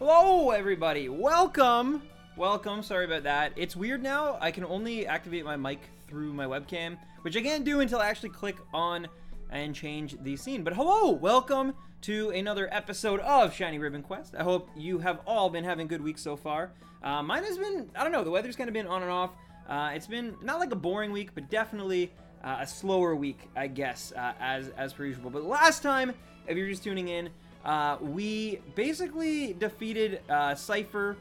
Hello, everybody. Welcome. Sorry about that. It's weird now. I can only activate my mic through my webcam, which I can't do until I actually click on and change the scene. But hello. Welcome to another episode of Shiny Ribbon Quest. I hope you have all been having good weeks so far. Mine has been, I don't know, the weather's kind of been on and off. It's been not like a boring week, but definitely a slower week, I guess, as per usual. But last time, if you're just tuning in, we basically defeated Cypher,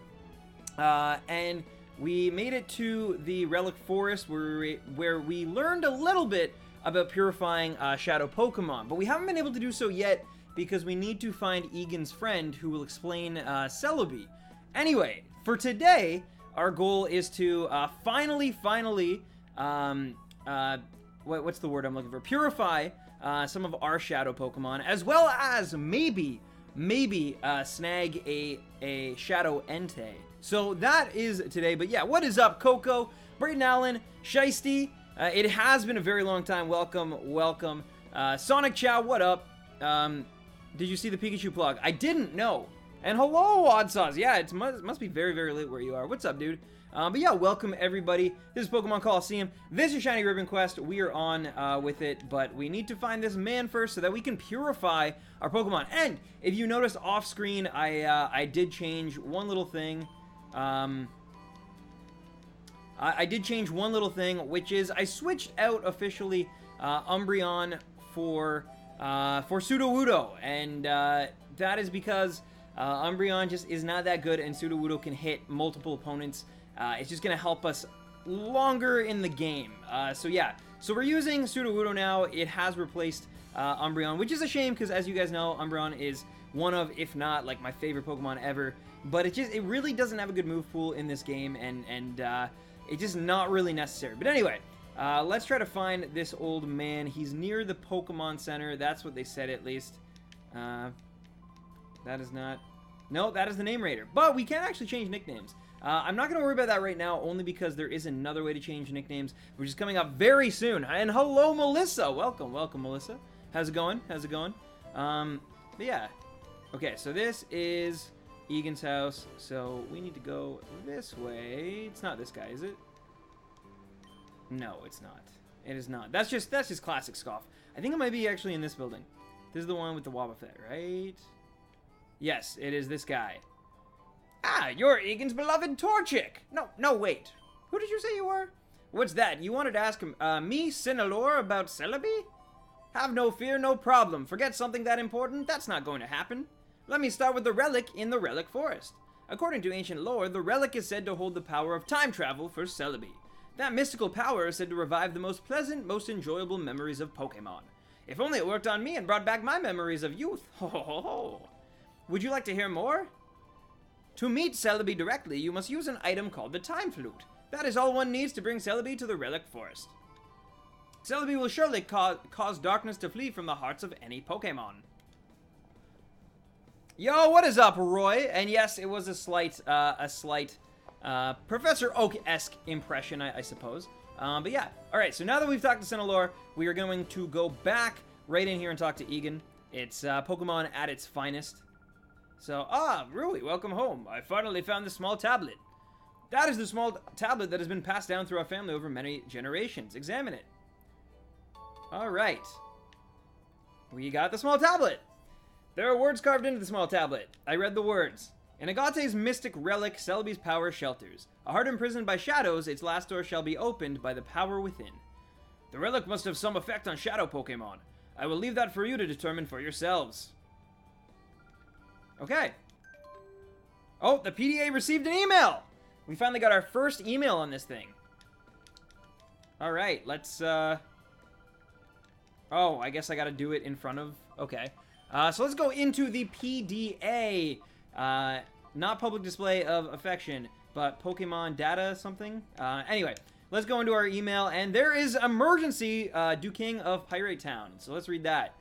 and we made it to the Relic Forest where we learned a little bit about purifying Shadow Pokemon. But we haven't been able to do so yet because we need to find Egan's friend who will explain Celebi. Anyway, for today, our goal is to finally, what's the word I'm looking for? Purify some of our Shadow Pokemon, as well as maybe snag a Shadow Entei. So that is today. But yeah, what is up, Coco, Brayden Allen, Shiesty? It has been a very long time. Welcome. Sonic Chow, what up? Did you see the Pikachu plug? I didn't know. And hello, Odd Sauce. Yeah, it must be very, very late where you are. What's up, dude? But yeah, welcome everybody. This is Pokemon Colosseum. This is Shiny Ribbon Quest. We are on with it, but we need to find this man first so that we can purify our Pokemon. And if you noticed off screen, I did change one little thing. I did change one little thing, which is I switched out officially Umbreon for Sudowoodo, and that is because Umbreon just is not that good, and Sudowoodo can hit multiple opponents. It's just going to help us longer in the game. So yeah, so we're using Sudowoodo now. It has replaced Umbreon, which is a shame because, as you guys know, Umbreon is one of, if not, like, my favorite Pokemon ever. But it really doesn't have a good move pool in this game, and it's just not really necessary. But anyway, let's try to find this old man. He's near the Pokemon Center. That's what they said, at least. That is not... No, that is the name raider. But we can actually change nicknames. I'm not going to worry about that right now, only because there is another way to change nicknames, which is coming up very soon. And hello, Melissa. Welcome, Melissa. How's it going? But yeah. Okay, so this is Egan's house. So we need to go this way. It's not this guy, is it? No, it's not. It is not. That's just classic Scoff. I think it might be actually in this building. This is the one with the Wobbuffet, right? Yes, it is this guy. Ah, you're Egan's beloved Torchic. No, wait. Who did you say you were? What's that? You wanted to ask me, Sinalor, about Celebi? Have no fear, no problem. Forget something that important? That's not going to happen. Let me start with the relic in the Relic Forest. According to ancient lore, the relic is said to hold the power of time travel for Celebi. That mystical power is said to revive the most pleasant, most enjoyable memories of Pokemon. If only it worked on me and brought back my memories of youth. Ho ho ho ho. Would you like to hear more? To meet Celebi directly, you must use an item called the Time Flute. That is all one needs to bring Celebi to the Relic Forest. Celebi will surely cause darkness to flee from the hearts of any Pokemon. Yo, what is up, Roy? And yes, it was a slight Professor Oak-esque impression, I suppose. But yeah, alright, so now that we've talked to Sinalor, we are going to go back right in here and talk to Egan. It's Pokemon at its finest. So, Rui, welcome home. I finally found the small tablet. That is the small tablet that has been passed down through our family over many generations. Examine it. Alright. We got the small tablet. There are words carved into the small tablet. I read the words. In Agate's mystic relic, Celebi's power shelters. A heart imprisoned by shadows, its last door shall be opened by the power within. The relic must have some effect on shadow Pokemon. I will leave that for you to determine for yourselves. Okay. Oh, the PDA received an email! We finally got our first email on this thing. Alright, let's, Oh, I guess I gotta do it in front of... Okay. So let's go into the PDA. Not public display of affection, but Pokemon data something. Anyway, let's go into our email, and there is emergency, Duking of Pirate Town. So let's read that.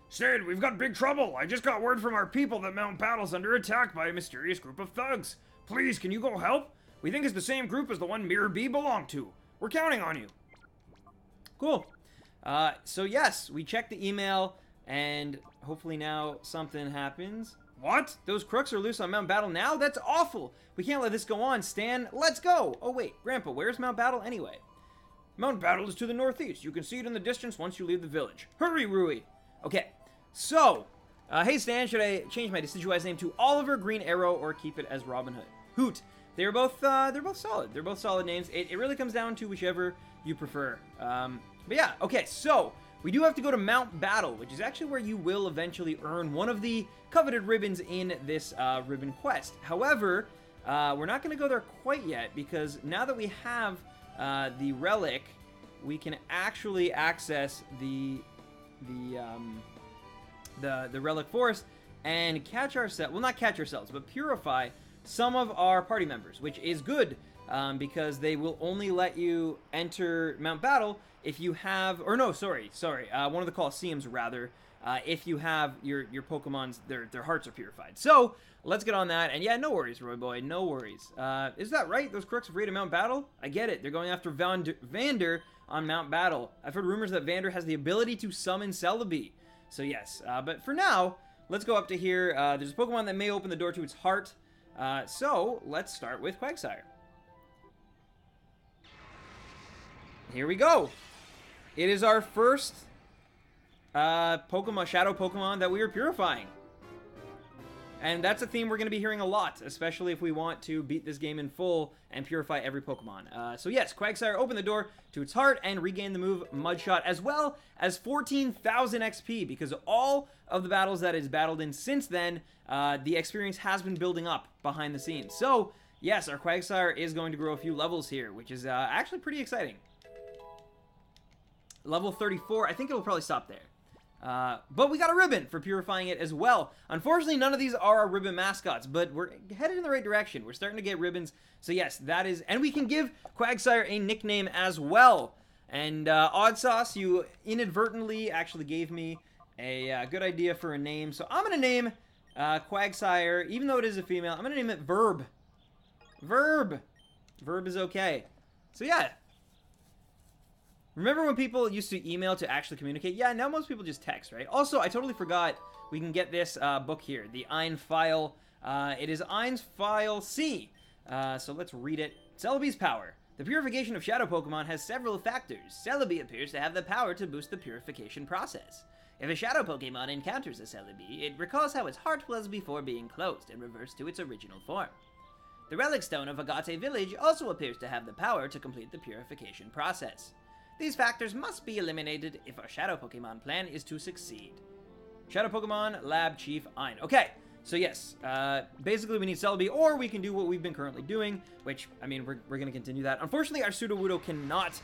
Sid, we've got big trouble. I just got word from our people that Mount Battle's under attack by a mysterious group of thugs. Please, can you go help? We think it's the same group as the one Mirror B belonged to. We're counting on you. Cool. So yes, we checked the email, and hopefully now something happens. What? Those crooks are loose on Mount Battle now? That's awful! We can't let this go on, Stan. Let's go! Oh wait, Grandpa, where's Mount Battle anyway? Mount Battle is to the northeast. You can see it in the distance once you leave the village. Hurry, Rui! Okay, so, hey Stan, should I change my deciduous name to Oliver Green Arrow or keep it as Robin Hood? Hoot! They're both solid. They're both solid names. It really comes down to whichever you prefer. But yeah, okay, so we do have to go to Mount Battle, which is actually where you will eventually earn one of the coveted ribbons in this ribbon quest. However, we're not going to go there quite yet, because now that we have the relic, we can actually access the relic forest and catch ourselves, well, not catch ourselves, but purify some of our party members, which is good, because they will only let you enter Mount Battle if you have, or no, sorry, one of the Colosseums, rather, if you have your Pokemon's, their hearts are purified. So, let's get on that, and yeah, no worries, Roy Boy, no worries. Is that right? Those crooks have raided Mount Battle? I get it, they're going after Vander on Mount Battle. I've heard rumors that Vander has the ability to summon Celebi. So yes, but for now, let's go up to here. There's a Pokemon that may open the door to its heart. So, let's start with Quagsire. Here we go. It is our first Pokemon, Shadow Pokemon that we are purifying. And that's a theme we're going to be hearing a lot, especially if we want to beat this game in full and purify every Pokemon. So yes, Quagsire opened the door to its heart and regained the move Mudshot, as well as 14,000 XP, because all of the battles that it's battled in since then, the experience has been building up behind the scenes. So yes, our Quagsire is going to grow a few levels here, which is actually pretty exciting. Level 34, I think it'll probably stop there. But we got a ribbon for purifying it as well. Unfortunately, none of these are our ribbon mascots, but we're headed in the right direction. We're starting to get ribbons. So yes, that is... And we can give Quagsire a nickname as well. And Odd Sauce, you inadvertently actually gave me a good idea for a name. So I'm going to name Quagsire, even though it is a female, I'm going to name it Verb. Verb. Verb is okay. So yeah. Remember when people used to email to actually communicate? Yeah, now most people just text, right? Also, I totally forgot we can get this book here, the Ein File. It is Ein's File C. So let's read it. Celebi's power. The purification of shadow Pokemon has several factors. Celebi appears to have the power to boost the purification process. If a shadow Pokemon encounters a Celebi, it recalls how its heart was before being closed and reverts to its original form. The Relic Stone of Agate Village also appears to have the power to complete the purification process. These factors must be eliminated if our Shadow Pokemon plan is to succeed. Shadow Pokemon, Lab Chief Ein. Okay, so yes, basically we need Celebi, or we can do what we've been currently doing, which, I mean, we're going to continue that. Unfortunately, our Sudowoodo cannot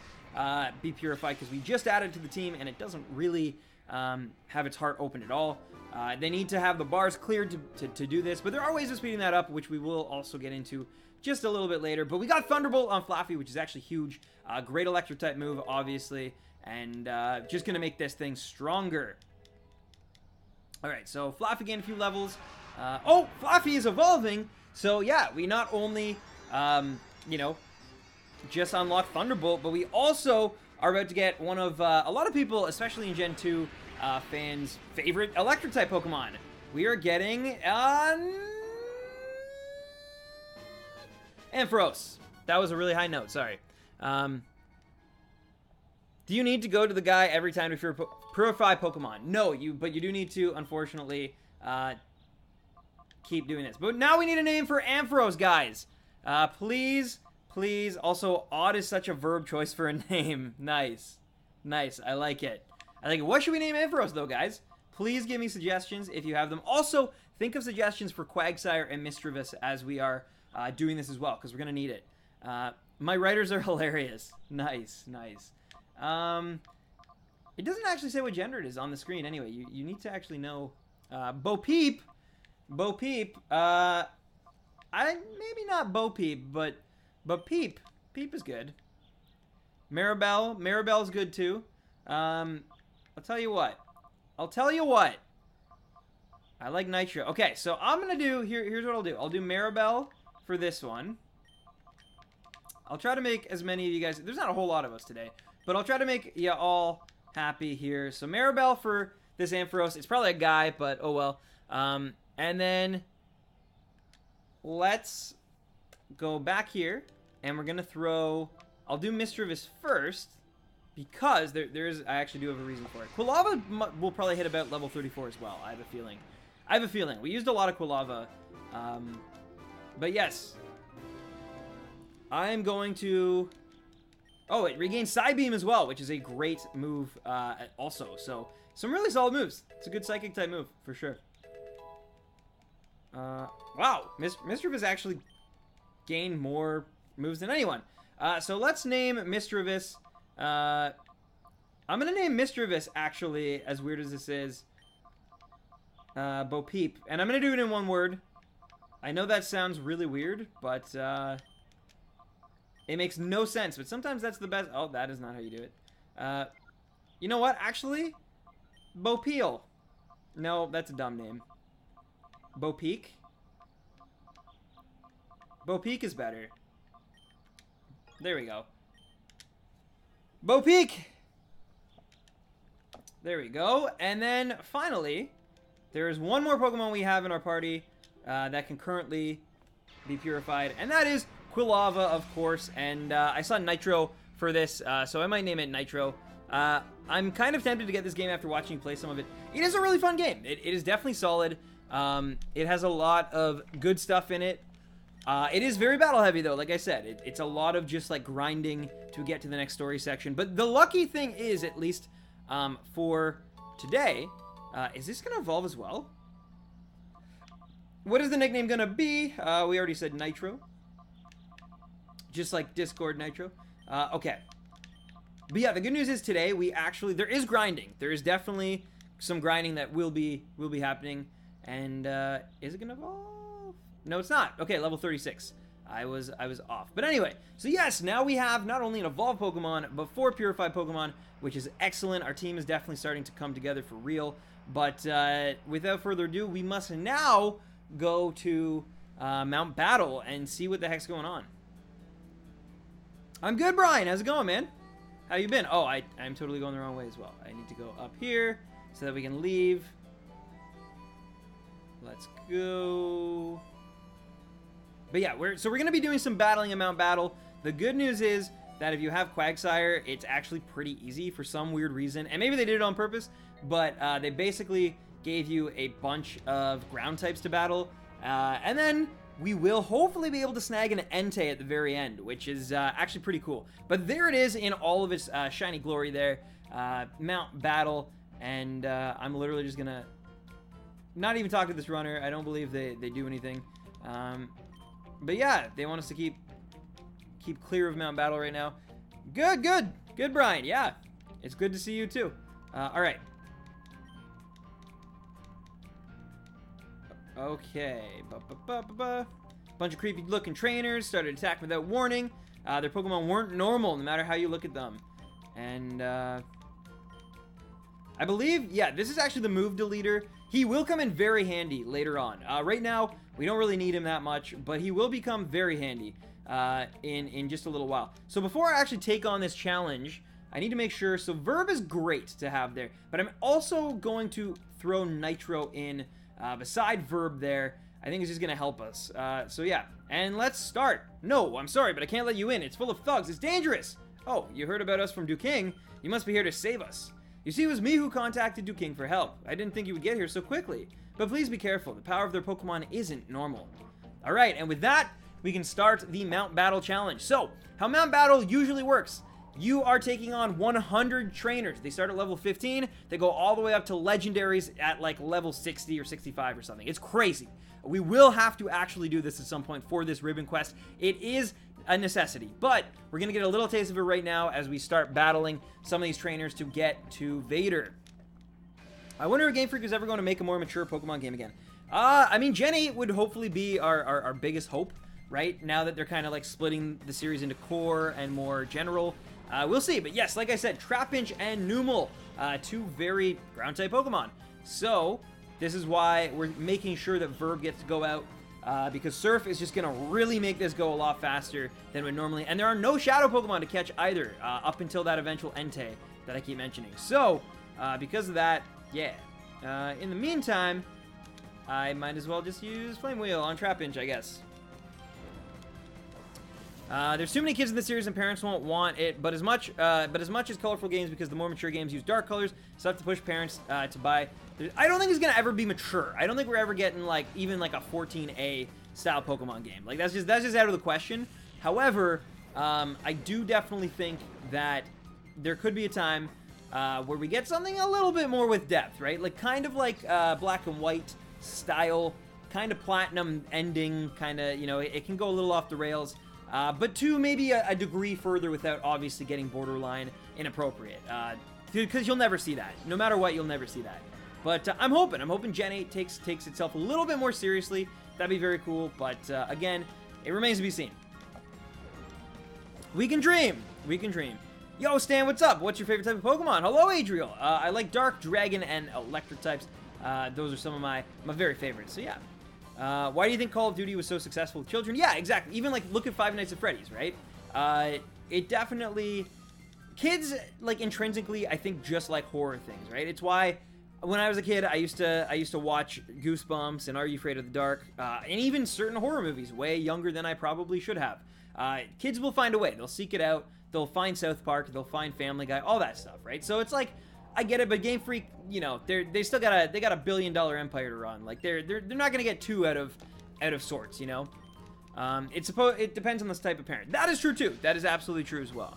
be purified because we just added to the team, and it doesn't really have its heart open at all. They need to have the bars cleared to do this, but there are ways of speeding that up, which we will also get into just a little bit later. But we got Thunderbolt on Flaffy, which is actually huge. Great Electric-type move, obviously, and just going to make this thing stronger. Alright, so Flaffy gained a few levels. Oh, Flaffy is evolving! So, yeah, we not only, you know, just unlocked Thunderbolt, but we also are about to get one of a lot of people, especially in Gen 2, fans' favorite Electric-type Pokemon. We are getting Ampharos. That was a really high note, sorry. Do you need to go to the guy every time to purify Pokemon? No, but you do need to, unfortunately, keep doing this. But now we need a name for Ampharos, guys. Please. Also, Odd is such a verb choice for a name. Nice. I like it. What should we name Ampharos, though, guys? Please give me suggestions if you have them. Also, think of suggestions for Quagsire and Misdreavus as we are doing this as well, because we're going to need it. My writers are hilarious. Nice. It doesn't actually say what gender it is on the screen anyway. You need to actually know. Bo Peep. Maybe not Bo Peep, but Peep. Peep is good. Maribel's good too. I'll tell you what. I like Nitro. Okay, so I'm gonna do here's what I'll do. I'll do Maribel for this one. I'll try to make as many of you guys. There's not a whole lot of us today, but I'll try to make you all happy here. So Maribel for this Ampharos. It's probably a guy, but oh well. And then let's go back here, and we're gonna throw. I'll do Misdreavus first because I actually do have a reason for it. Quilava will probably hit about level 34 as well. I have a feeling. We used a lot of Quilava, but yes. I'm going to... Oh, it regains Psybeam as well, which is a great move also. So, some really solid moves. It's a good Psychic-type move, for sure. Wow, Misdreavus actually gained more moves than anyone. So, let's name Misdreavus. I'm going to name Misdreavus, actually, as weird as this is, Bo Peep. And I'm going to do it in one word. I know that sounds really weird, but... it makes no sense, but sometimes that's the best. Oh, that is not how you do it. You know what? Actually, Bo Peel. No, that's a dumb name. Bo Peak. Bo Peak is better. There we go. Bo Peak. There we go. And then finally, there is one more Pokemon we have in our party that can currently be purified, and that is Quilava, of course, and I saw Nitro for this, so I might name it Nitro. I'm kind of tempted to get this game after watching you play some of it. It is a really fun game. It is definitely solid. It has a lot of good stuff in it. It is very battle heavy, though. Like I said, it's a lot of just like grinding to get to the next story section. But the lucky thing is, at least for today, is this going to evolve as well? What is the nickname going to be? We already said Nitro. Just like Discord Nitro. Okay. But yeah, the good news is today there is grinding. There is definitely some grinding that will be happening. And is it gonna evolve? No, it's not. Okay, level 36. I was off. But anyway, so yes, now we have not only an evolved Pokemon, but 4 purified Pokemon, which is excellent. Our team is definitely starting to come together for real. But without further ado, we must now go to Mount Battle and see what the heck's going on. I'm good, Brian. How's it going, man? How you been? Oh, I'm totally going the wrong way as well. I need to go up here so that we can leave. Let's go. But yeah, we're going to be doing some battling in Mount Battle. The good news is that if you have Quagsire, it's actually pretty easy for some weird reason. And maybe they did it on purpose, but they basically gave you a bunch of ground types to battle. And then we will hopefully be able to snag an Entei at the very end, which is actually pretty cool. But there it is in all of its shiny glory there. Mount Battle. And I'm literally just going to not even talk to this runner. I don't believe they do anything. But yeah, they want us to keep clear of Mount Battle right now. Good, Brian. Yeah, it's good to see you too. All right. Okay. Bunch of creepy looking trainers started attacking without warning. Their Pokemon weren't normal, no matter how you look at them. And I believe, yeah, this is actually the move deleter. He will come in very handy later on. Right now, we don't really need him that much, but he will become very handy in just a little while. So before I actually take on this challenge, I need to make sure. So Verb is great to have there, but I'm also going to throw Nitro in beside Verb there. I think it's just going to help us. So yeah, and let's start. No, I'm sorry, but I can't let you in. It's full of thugs. It's dangerous. Oh, you heard about us from Duking? You must be here to save us. You see, it was me who contacted Duking for help. I didn't think you would get here so quickly. But please be careful. The power of their Pokemon isn't normal. Alright, and with that, we can start the Mount Battle Challenge. So, how Mount Battle usually works. You are taking on 100 trainers. They start at level 15. They go all the way up to legendaries at like level 60 or 65 or something. It's crazy. We will have to actually do this at some point for this ribbon quest. It is a necessity, but we're gonna get a little taste of it right now as we start battling some of these trainers to get to Vader. I wonder if Game Freak is ever going to make a more mature Pokemon game again. I mean, Gen 8 would hopefully be our biggest hope, right? Now that they're kind of like splitting the series into core and more general. We'll see, but yes, like I said, Trapinch and Numel, two very ground-type Pokemon. So, this is why we're making sure that Verb gets to go out. Because Surf is just going to really make this go a lot faster than would normally. And there are no Shadow Pokemon to catch either, up until that eventual Entei that I keep mentioning. So, because of that, yeah. In the meantime, I might as well just use Flame Wheel on Trapinch, I guess. There's too many kids in the series and parents won't want it, but as much as colorful games, because the more mature games use dark colors, so I have to push parents to buy. I don't think it's gonna ever be mature. I don't think we're ever getting like even like a 14A style Pokemon game. Like that's just out of the question. However, I do definitely think that there could be a time where we get something a little bit more with depth, right? Like kind of like Black and White style, kind of Platinum ending, kind of, you know, it can go a little off the rails. But to maybe a degree further without obviously getting borderline inappropriate. Because you'll never see that. No matter what, you'll never see that. But I'm hoping Gen 8 takes itself a little bit more seriously. That'd be very cool. But again, it remains to be seen. We can dream. We can dream. Yo, Stan, what's up? What's your favorite type of Pokemon? Hello, Adriel. I like Dark, Dragon, and Electric types. Those are some of my very favorites. So yeah. Why do you think Call of Duty was so successful with children? Yeah, exactly. Even like look at Five Nights at Freddy's, right? It definitely, kids like intrinsically, I think, just like horror things, right? It's why when I was a kid, I used to watch Goosebumps and Are You Afraid of the Dark, and even certain horror movies way younger than I probably should have. Kids will find a way. They'll seek it out. They'll find South Park. They'll find Family Guy. All that stuff, right? So it's like, I get it, but Game Freak, you know, they still got a $1 billion empire to run. Like they're not gonna get too out of sorts, you know. It depends on this type of parent. That is true too. That is absolutely true as well.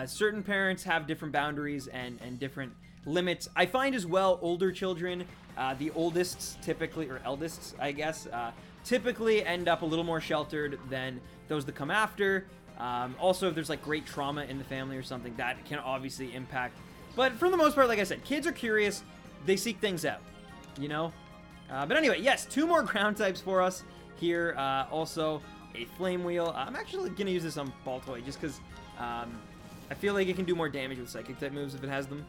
Certain parents have different boundaries and different limits. I find as well older children, the oldests typically, or eldest, I guess, typically end up a little more sheltered than those that come after. Also, if there's like great trauma in the family or something, that can obviously impact. But for the most part, like I said, kids are curious. They seek things out, you know? But anyway, yes, 2 more ground types for us here. Also, a Flame Wheel. I'm actually going to use this on Baltoy just because I feel like it can do more damage with Psychic type moves if it has them.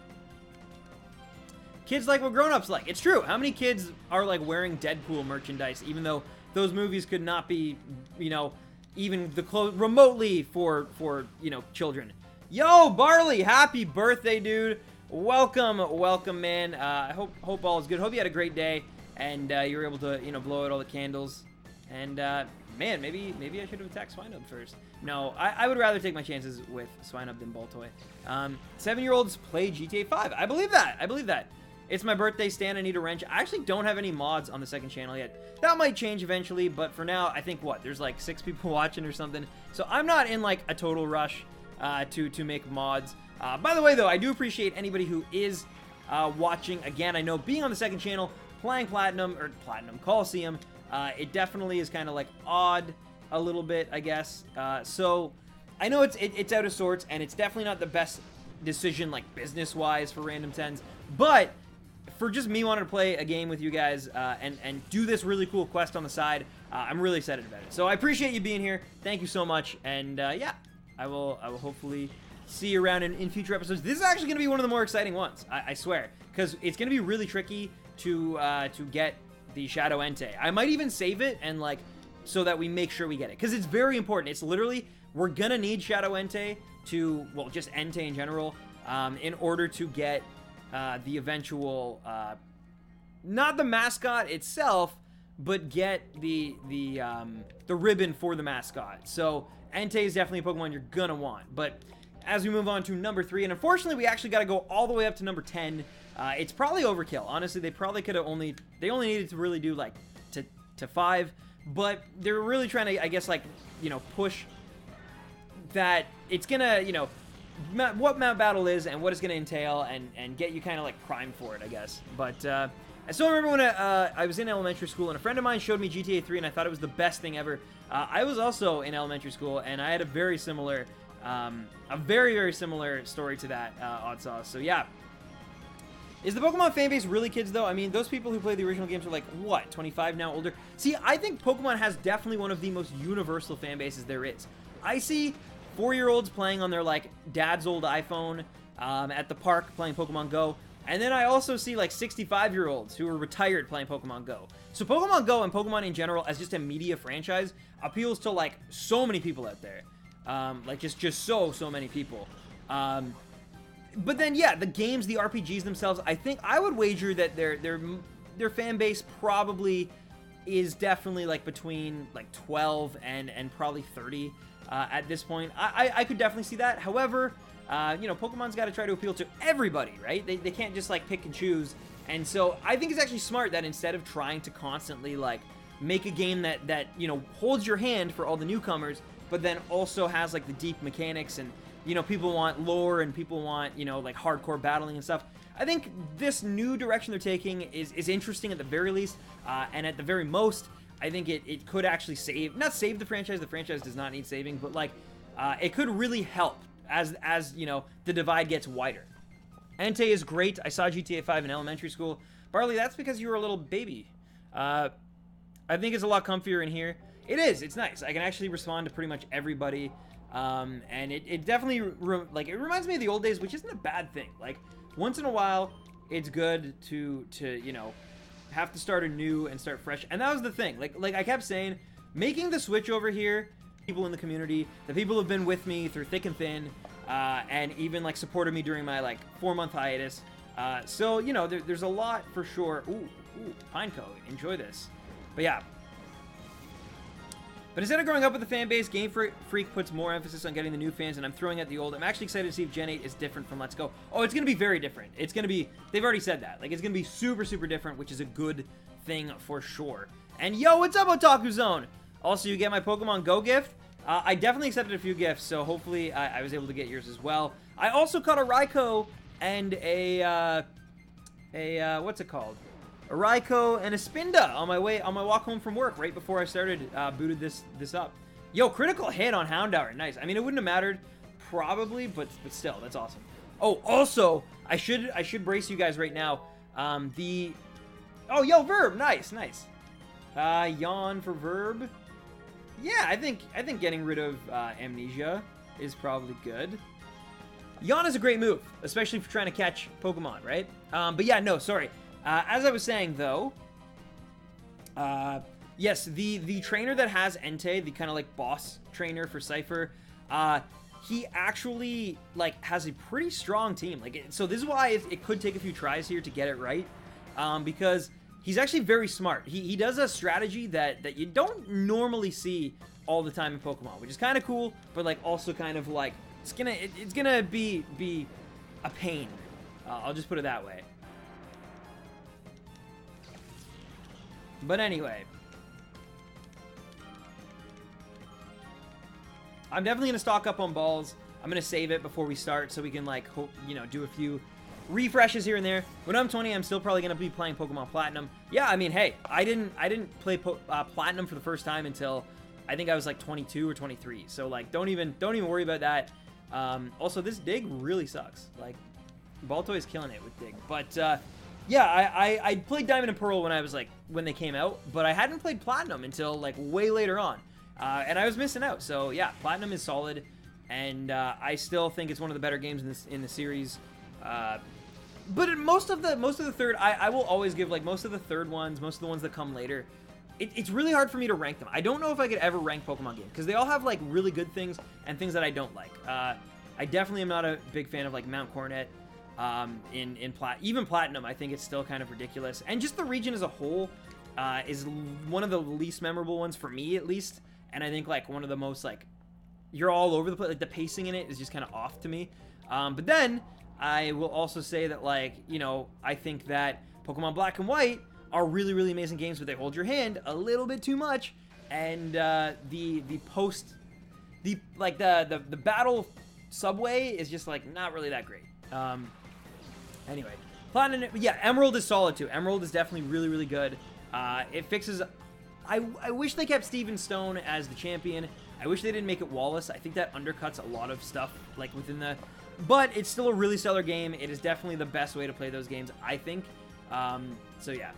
Kids like what grown-ups like. It's true. How many kids are like wearing Deadpool merchandise, even though those movies could not be, you know, even the remotely for you know, children. Yo, Barley, happy birthday, dude. Welcome, man. I hope all is good. Hope you had a great day and you were able to, you know, blow out all the candles And, man, maybe I should have attacked Swinub first. No, I would rather take my chances with Swinub than Baltoy. 7-year-olds play GTA 5. I believe that. It's my birthday, Stan. I need a wrench. I actually don't have any mods on the second channel yet. That might change eventually, but for now, I think, there's like 6 people watching or something. So I'm not in like a total rush to make mods. By the way, though, I do appreciate anybody who is watching. Again, I know being on the second channel, playing Platinum Colosseum, it definitely is kind of like odd a little bit, I guess. So I know it's out of sorts, and it's definitely not the best decision like business-wise for Random Tens, but for just me wanting to play a game with you guys and do this really cool quest on the side, I'm really excited about it. So I appreciate you being here. Thank you so much, and yeah, I will hopefully see you around in future episodes. This is actually going to be one of the more exciting ones, I swear, because it's going to be really tricky to get the Shadow Entei. I might even save it and like so that we make sure we get it, because it's very important. It's literally, we're gonna need Shadow Entei to, well, just Entei in general, in order to get the eventual, not the mascot itself, but get the ribbon for the mascot. So Entei is definitely a Pokemon you're gonna want. But as we move on to number 3, and unfortunately we actually got to go all the way up to number 10. It's probably overkill. Honestly, they probably could have only needed to really do like to 5, but they're really trying to, I guess, like, you know, push that it's gonna, you know, what map battle is and what it's gonna entail, and get you kind of like primed for it, I guess. But I still remember when I was in elementary school and a friend of mine showed me GTA 3 and I thought it was the best thing ever. I was also in elementary school and I had a very similar, very similar story to that, Odd Sauce. So yeah. Is the Pokemon fanbase really kids, though? I mean, those people who play the original games are like, what, 25 now, older? See, I think Pokemon has definitely one of the most universal fan bases there is. I see 4-year-olds playing on their, like, dad's old iPhone at the park playing Pokemon Go. And then I also see, like, 65-year-olds who are retired playing Pokemon Go. So Pokemon Go and Pokemon in general, as just a media franchise, appeals to, like, so many people out there. Like, just so many people. But then, yeah, the games, the RPGs themselves, I would wager that their fan base probably is definitely, like, between, like, 12 and probably 30 at this point. I could definitely see that. However, you know, Pokemon's got to try to appeal to everybody, right? They can't just, like, pick and choose. And so I think it's actually smart that instead of trying to constantly, like, make a game that you know, holds your hand for all the newcomers, but then also has, like, the deep mechanics and, you know, people want lore and people want, you know, like, hardcore battling and stuff. I think this new direction they're taking is interesting at the very least, and at the very most, I think it could actually not save the franchise does not need saving, but, like, it could really help as you know, the divide gets wider. Entei is great. I saw GTA 5 in elementary school. Barley, that's because you were a little baby. I think it's a lot comfier in here. It is. It's nice. I can actually respond to pretty much everybody. And it definitely, it reminds me of the old days, which isn't a bad thing. Like, once in a while, it's good to you know, have to start anew and start fresh. And that was the thing. Like I kept saying, making the switch over here, people in the community, the people who've been with me through thick and thin, and even, like, supported me during my, like, 4-month hiatus. So, you know, there's a lot for sure. Ooh, Pineco, enjoy this. But yeah. But instead of growing up with the fan base, Game Freak puts more emphasis on getting the new fans, and I'm throwing out the old. I'm actually excited to see if Gen 8 is different from Let's Go. Oh, it's going to be very different. It's going to be, they've already said that. Like, it's going to be super, super different, which is a good thing for sure. And yo, what's up, Otaku Zone? Also, you get my Pokemon Go gift. I definitely accepted a few gifts, so hopefully I was able to get yours as well. I also caught a Raikou and a what's it called? A Raikou and a Spinda on my walk home from work right before I started booted this up. Yo, critical hit on Houndour, nice. I mean, it wouldn't have mattered probably, but still, that's awesome. Oh, also, I should brace you guys right now. Oh, yo, Verb, nice. Yawn for Verb. Yeah, I think getting rid of Amnesia is probably good. Yawn is a great move, especially for trying to catch Pokemon, right? But yeah, no, sorry. As I was saying, though, yes, the trainer that has Entei, the kind of, like, boss trainer for Cypher, he actually, like, has a pretty strong team. Like, so this is why it could take a few tries here to get it right, because he's actually very smart. He does a strategy that you don't normally see all the time in Pokemon, which is kind of cool, but like also kind of like it's gonna be a pain. I'll just put it that way. But anyway, I'm definitely gonna stock up on balls. I'm gonna save it before we start so we can like hope, you know, do a few refreshes here and there. When I'm 20, I'm still probably gonna be playing Pokemon Platinum. Yeah, I mean, hey, I didn't play Platinum for the first time until I think I was like 22 or 23. So like, don't even worry about that. Also, this dig really sucks. Like, Baltoy is killing it with dig. But yeah, I played Diamond and Pearl when they came out, but I hadn't played Platinum until like way later on, and I was missing out. So yeah, Platinum is solid, and I still think it's one of the better games in the series. But most of the third, I will always give like most of the third ones, most of the ones that come later. It's really hard for me to rank them. I don't know if I could ever rank Pokemon games because they all have like really good things and things that I don't like. I definitely am not a big fan of like Mount Coronet. Even Platinum, I think it's still kind of ridiculous. And just the region as a whole is one of the least memorable ones for me, at least. And I think like one of the most like you're all over the place. Like the pacing in it is just kind of off to me. But then I will also say that like, you know, I think that Pokemon Black and White are really, really amazing games, but they hold your hand a little bit too much. And the battle subway is just like not really that great. Anyway, Platinum, yeah, Emerald is solid too. Emerald is definitely really, really good. It fixes. I wish they kept Steven Stone as the champion. I wish they didn't make it Wallace. I think that undercuts a lot of stuff like within the. But it's still a really stellar game. It is definitely the best way to play those games, I think. So yeah.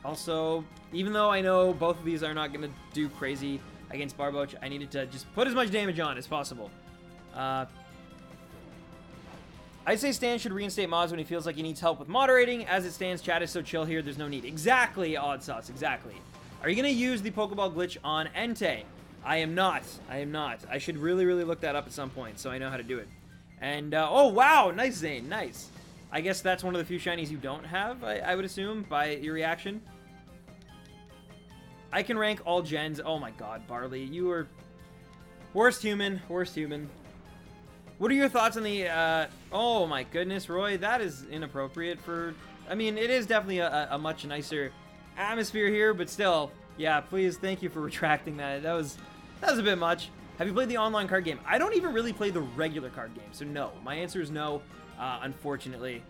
Also, even though I know both of these are not going to do crazy against Barboach, I needed to just put as much damage on as possible. I'd say Stan should reinstate mods when he feels like he needs help with moderating. As it stands, chat is so chill here, there's no need. Exactly, Odd Sauce, exactly. Are you going to use the Pokeball glitch on Entei? I am not. I am not. I should really, really look that up at some point so I know how to do it. And, oh, wow, nice, Zane, nice. I guess that's one of the few shinies you don't have, I would assume, by your reaction. I can rank all gens. Oh my god, Barley, you are worst human, worst human. What are your thoughts on the, oh my goodness, Roy, that is inappropriate for, I mean, it is definitely a much nicer atmosphere here, but still, yeah, please, thank you for retracting that. That was a bit much. Have you played the online card game? I don't even really play the regular card game, so no. My answer is no, unfortunately.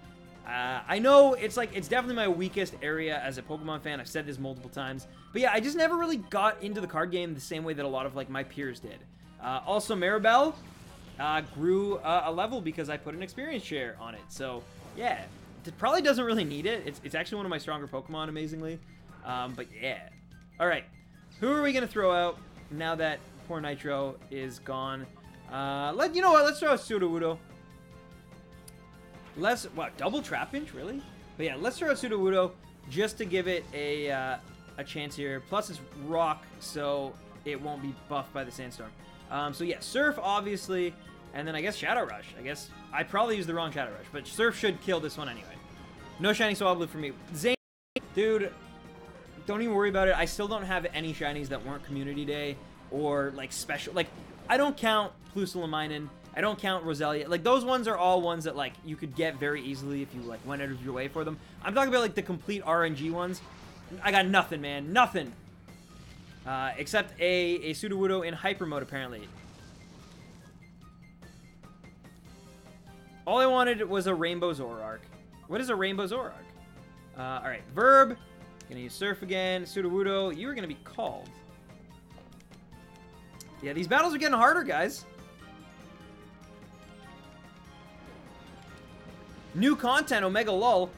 I know it's definitely my weakest area as a Pokemon fan. I've said this multiple times. But yeah, I just never really got into the card game the same way that a lot of like my peers did. Also, Maribel grew a level because I put an experience share on it. So yeah, it probably doesn't really need it. It's actually one of my stronger Pokemon, amazingly. But yeah. All right, who are we gonna throw out now that poor Nitro is gone? You know what? Let's throw out Sudowoodo. Double Trapinch, really? But yeah, let's throw out Sudowoodo just to give it a chance here. Plus it's rock, so it won't be buffed by the sandstorm. So yeah, Surf, obviously, and then I guess Shadow Rush. I guess I probably used the wrong Shadow Rush, but Surf should kill this one anyway. No shiny Swablu for me. Zane, dude, don't even worry about it. I still don't have any shinies that weren't Community Day or like special. Like, I don't count Plusalaminen. I don't count Roselia. Like, those ones are all ones that, like, you could get very easily if you, like, went out of your way for them. I'm talking about, like, the complete RNG ones. I got nothing, man. Nothing. Except a Sudowoodo in Hyper Mode, apparently. All I wanted was a Rainbow Zoroark. What is a Rainbow Zoroark? Alright. Verb. Gonna use Surf again. Sudowoodo, you are gonna be called. Yeah, these battles are getting harder, guys. New content, Omega Lull.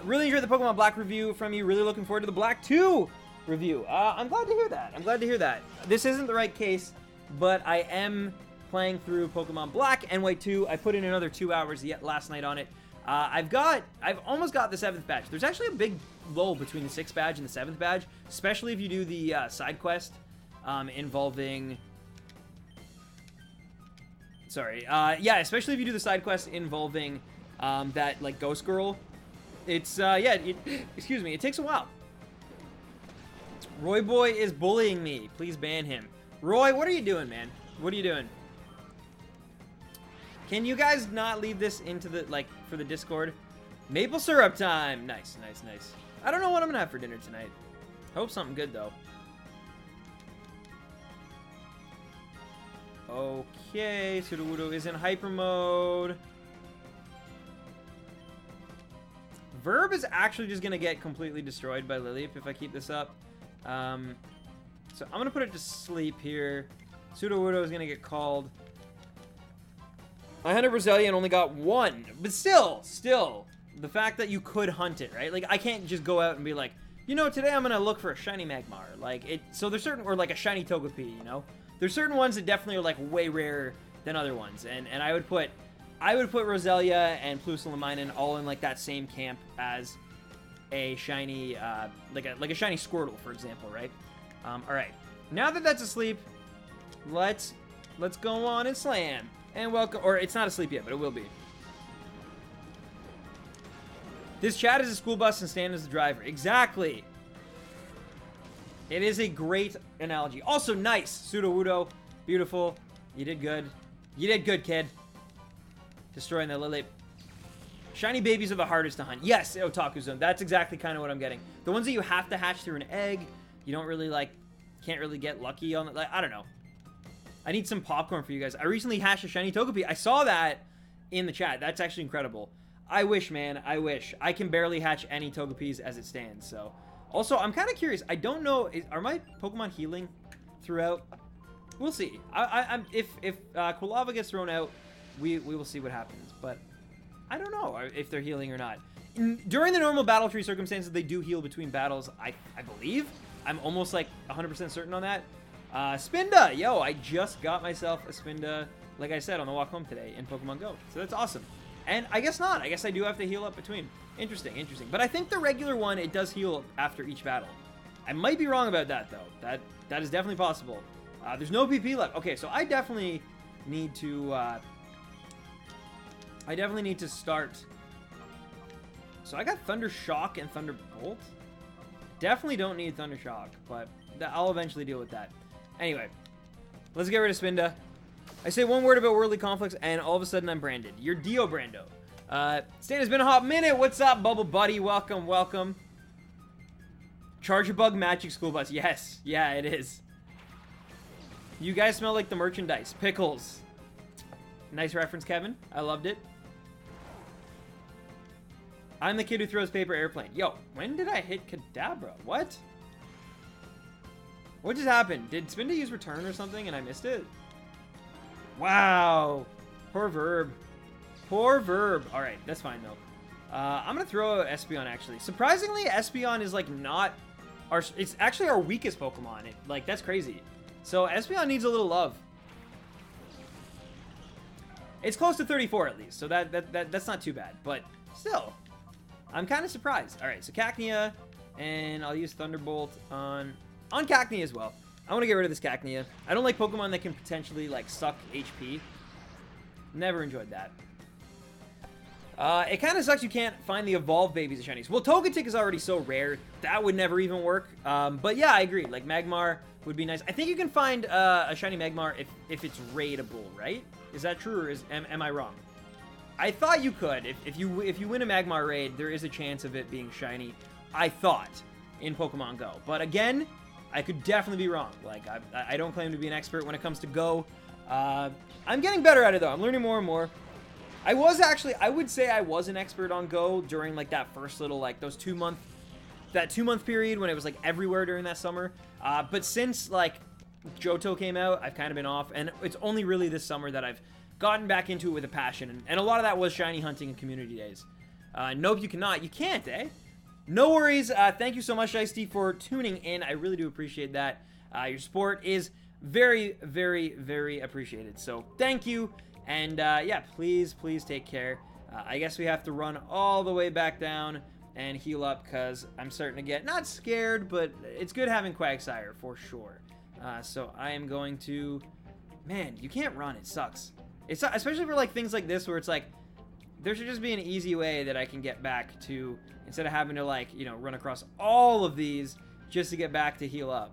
Really enjoyed the Pokemon Black review from you. Really looking forward to the Black 2 review. I'm glad to hear that. I'm glad to hear that. This isn't the right case, but I am playing through Pokemon Black and White 2. I put in another 2 hours last night on it. I've almost got the 7th badge. There's actually a big lull between the 6th badge and the 7th badge, especially if you do the side quest involving... Sorry. Yeah, especially if you do the side quest involving that, like, Ghost Girl. It's, yeah, excuse me, it takes a while. Roy Boy is bullying me. Please ban him. Roy, what are you doing, man? What are you doing? Can you guys not leave this into the, like, for the Discord? Maple syrup time. Nice, nice, nice. I don't know what I'm gonna have for dinner tonight. Hope something good, though. Okay, Sudowoodo is in hyper mode. Verb is actually just gonna get completely destroyed by Lilliep if I keep this up. So I'm gonna put it to sleep here. Sudowoodo is gonna get called. I hunted Roselia and only got one, but still, the fact that you could hunt it, right? Like, I can't just go out and be like, you know, today I'm gonna look for a shiny Magmar. Like, so there's certain, or like a shiny Togepi, you know? There's certain ones that definitely are like way rarer than other ones, and I would put Roselia and Plusalaminen all in like that same camp as a shiny, like a shiny Squirtle, for example, right? All right, now that that's asleep, let's go on and slam. And welcome, or it's not asleep yet, but it will be. This chat is a school bus and Stan is the driver. Exactly. It is a great analogy. Also, nice. Sudowoodo. Beautiful. You did good. You did good, kid. Destroying the Lilliep. Shiny babies are the hardest to hunt. Yes, Otaku Zone. That's exactly kind of what I'm getting. The ones that you have to hatch through an egg, you don't really, like, can't really get lucky on. Like, I don't know. I need some popcorn for you guys. I recently hatched a shiny Togepi. I saw that in the chat. That's actually incredible. I wish, man. I wish. I can barely hatch any Togepis as it stands, so. Also, I'm kind of curious. I don't know. Are my Pokemon healing throughout? We'll see. If Quilava gets thrown out, we will see what happens. But I don't know if they're healing or not. During the normal battle tree circumstances, they do heal between battles, I believe. I'm almost like 100% certain on that. Spinda! Yo, I just got myself a Spinda, like I said, on the walk home today in Pokemon Go. So that's awesome. And I guess not. I guess I do have to heal up between. Interesting, interesting. But I think the regular one, it does heal after each battle. I might be wrong about that, though. That is definitely possible. There's no PP left. Okay, so I definitely need to... start... So I got Thunder Shock and Thunderbolt. Definitely don't need Thunder Shock, but I'll eventually deal with that. Anyway, let's get rid of Spinda. I say one word about worldly conflicts, and all of a sudden I'm branded. You're Dio Brando. Stan, it's been a hot minute. What's up, Bubble Buddy? Welcome, welcome. Charger Bug Magic School Bus. Yes, yeah, it is. You guys smell like the merchandise. Pickles. Nice reference, Kevin. I loved it. I'm the kid who throws paper airplane. Yo, when did I hit Kadabra? What? What just happened? Did Spinda use return or something and I missed it? Wow. Poor Verb. Poor Verb. Alright, that's fine though. I'm gonna throw Espeon actually. Surprisingly, Espeon is like not our... It's actually our weakest Pokemon. Like, that's crazy. So Espeon needs a little love. It's close to 34 at least, so that's not too bad. But still, I'm kind of surprised. All right, so Cacnea, and I'll use Thunderbolt on Cacnea as well. I want to get rid of this Cacnea. I don't like Pokemon that can potentially like suck HP. Never enjoyed that. It kind of sucks you can't find the evolved babies of shinies. Well, Togetic is already so rare that would never even work. But yeah, I agree. Like Magmar would be nice. I think you can find a shiny Magmar if it's raidable, right? Is that true, or am I wrong? I thought you could. If you win a Magmar raid, there is a chance of it being shiny. I thought in Pokemon Go, but again, I could definitely be wrong. Like I don't claim to be an expert when it comes to Go. I'm getting better at it though. I'm learning more and more. I would say I was an expert on Go during like that first little like that 2-month period when it was like everywhere during that summer. But since like Johto came out, I've kind of been off, and it's only really this summer that I've gotten back into it with a passion, and a lot of that was shiny hunting and community days. Nope, you cannot. You can't, eh? No worries. Thank you so much, Ice-T, for tuning in. I really do appreciate that. Your support is very, very, very appreciated. So thank you, and yeah, please take care. I guess we have to run all the way back down and heal up because I'm starting to get not scared, but it's good having Quagsire for sure. So I am going to... Man, you can't run. It sucks. It's especially for like things like this where it's like there should just be an easy way that I can get back to, instead of having to, like, you know, run across all of these just to get back to heal up.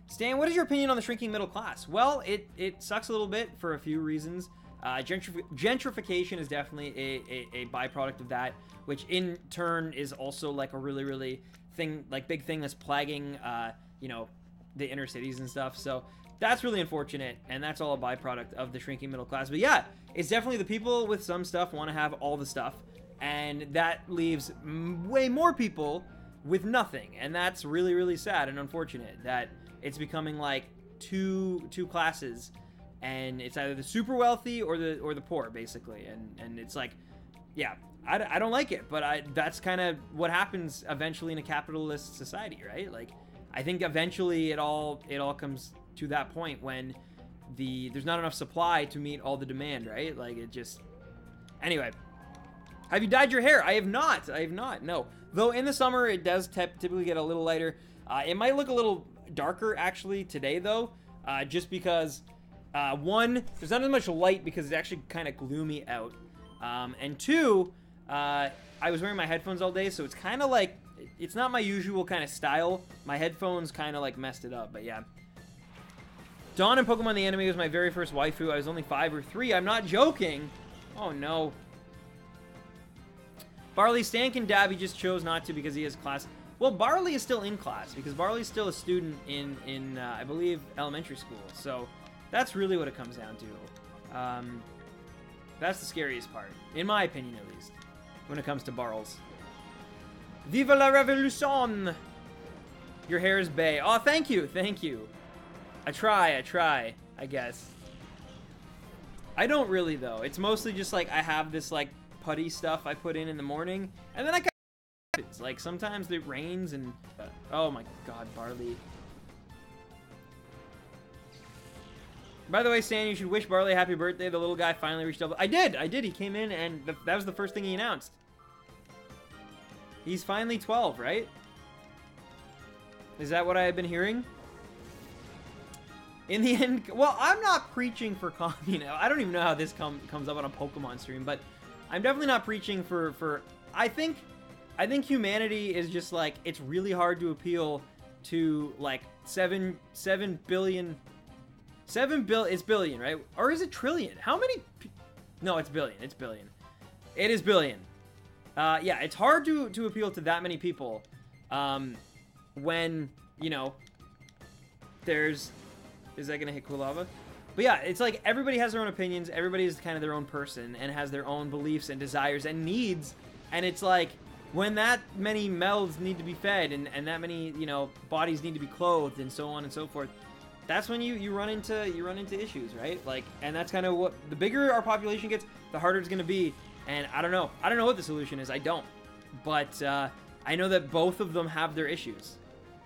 Stan, what is your opinion on the shrinking middle class? Well, it sucks a little bit for a few reasons. Gentrification is definitely a byproduct of that, which in turn is also like a really big thing that's plaguing, you know, the inner cities and stuff. So that's really unfortunate, and that's all a byproduct of the shrinking middle class. But yeah, it's definitely the people with some stuff want to have all the stuff, and that leaves way more people with nothing, and that's really sad and unfortunate that it's becoming like two classes, and it's either the super wealthy or the poor, basically, and it's like, yeah, I don't like it, but that's kind of what happens eventually in a capitalist society, right? Like, I think eventually it all comes to that point when there's not enough supply to meet all the demand, right? Like, it just... Anyway, have you dyed your hair? I have not, no. Though in the summer it does typically get a little lighter. It might look a little darker actually today though, just because one, there's not as much light because it's actually kind of gloomy out, and two, I was wearing my headphones all day, so it's kind of like, it's not my usual kind of style. My headphones kind of like messed it up, but yeah. Dawn in Pokemon the Anime was my very first waifu. I was only 5 or 3. I'm not joking. Oh no. Barley, Stan can dab, he just chose not to because he has class. Well, Barley is still in class because Barley's still a student in I believe, elementary school. So that's really what it comes down to. That's the scariest part, in my opinion at least, when it comes to Barls. Viva la revolution! Your hair is bae. Oh, thank you. I try, I guess. I don't really, though. It's mostly just, like, I have this, like, putty stuff I put in the morning, and then I got... It's like, sometimes it rains, and... oh, my God, Barley. By the way, Stan, you should wish Barley a happy birthday. The little guy finally reached double... I did. He came in, and that was the first thing he announced. He's finally 12, right? Is that what I have been hearing? In the end, well, I'm not preaching for communism. I don't even know how this comes up on a Pokemon stream, but I'm definitely not preaching for I think humanity is just like, it's really hard to appeal to like 7 billion. It's billion, right? Or is it trillion? How many? No, it's billion. It's billion. It is billion. Yeah, it's hard to appeal to that many people when, you know, there's... Is that going to hit Cool Lava? But yeah, it's like everybody has their own opinions. Everybody is kind of their own person and has their own beliefs and desires and needs. And it's like, when that many mouths need to be fed and that many, you know, bodies need to be clothed and so on and so forth, that's when you run into issues, right? Like, and that's kind of what, the bigger our population gets, the harder it's going to be. And I don't know what the solution is. I don't. But I know that both of them have their issues,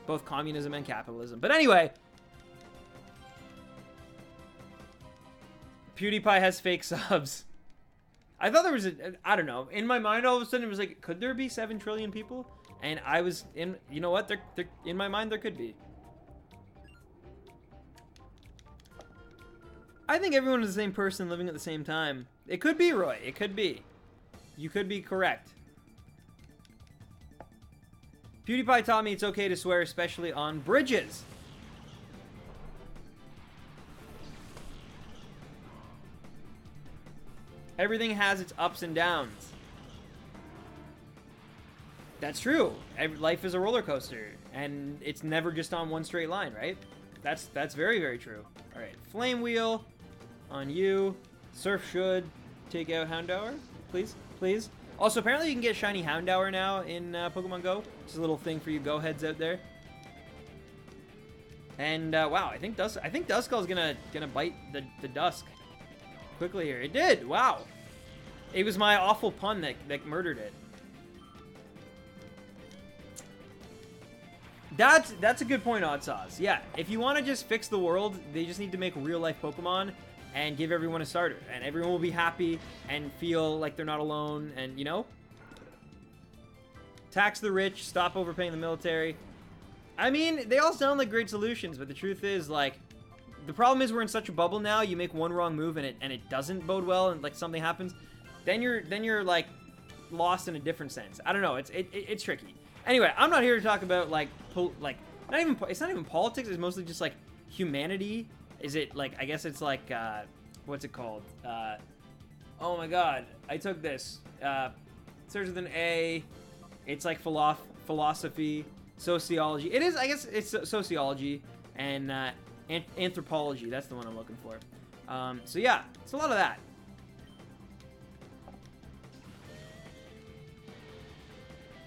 both communism and capitalism. But anyway, PewDiePie has fake subs. I thought there was I don't know. In my mind, all of a sudden, it was like, could there be 7 trillion people? And I was in, you know what? They're in my mind, there could be. I think everyone is the same person living at the same time. It could be, Roy. It could be. You could be correct. PewDiePie taught me it's okay to swear, especially on bridges. Everything has its ups and downs. That's true. Life is a roller coaster, and it's never just on one straight line, right? That's very, very true. All right, Flame Wheel on you. Surf should take out Houndour, please, please. Also, apparently you can get shiny Houndour now in Pokemon Go. Just a little thing for you Go heads out there. And wow, I think Duskull's gonna bite the Dusk quickly here. It did. Wow. It was my awful pun that murdered it. That's a good point, Odd Sauce. Yeah, if you want to just fix the world, they just need to make real life Pokemon and give everyone a starter, and everyone will be happy and feel like they're not alone, and you know, tax the rich, stop overpaying the military. I mean, they all sound like great solutions, but the truth is, like, the problem is we're in such a bubble now. You make one wrong move and it doesn't bode well, and like something happens, then you're like lost in a different sense. I don't know. It's tricky. Anyway, I'm not here to talk about like it's not even politics. It's mostly just like humanity. Is it like, I guess it's like what's it called? Oh my God, I took this. Starts with an A. It's like philosophy, sociology. It is, I guess, it's sociology and anthropology. That's the one I'm looking for. So yeah, it's a lot of that.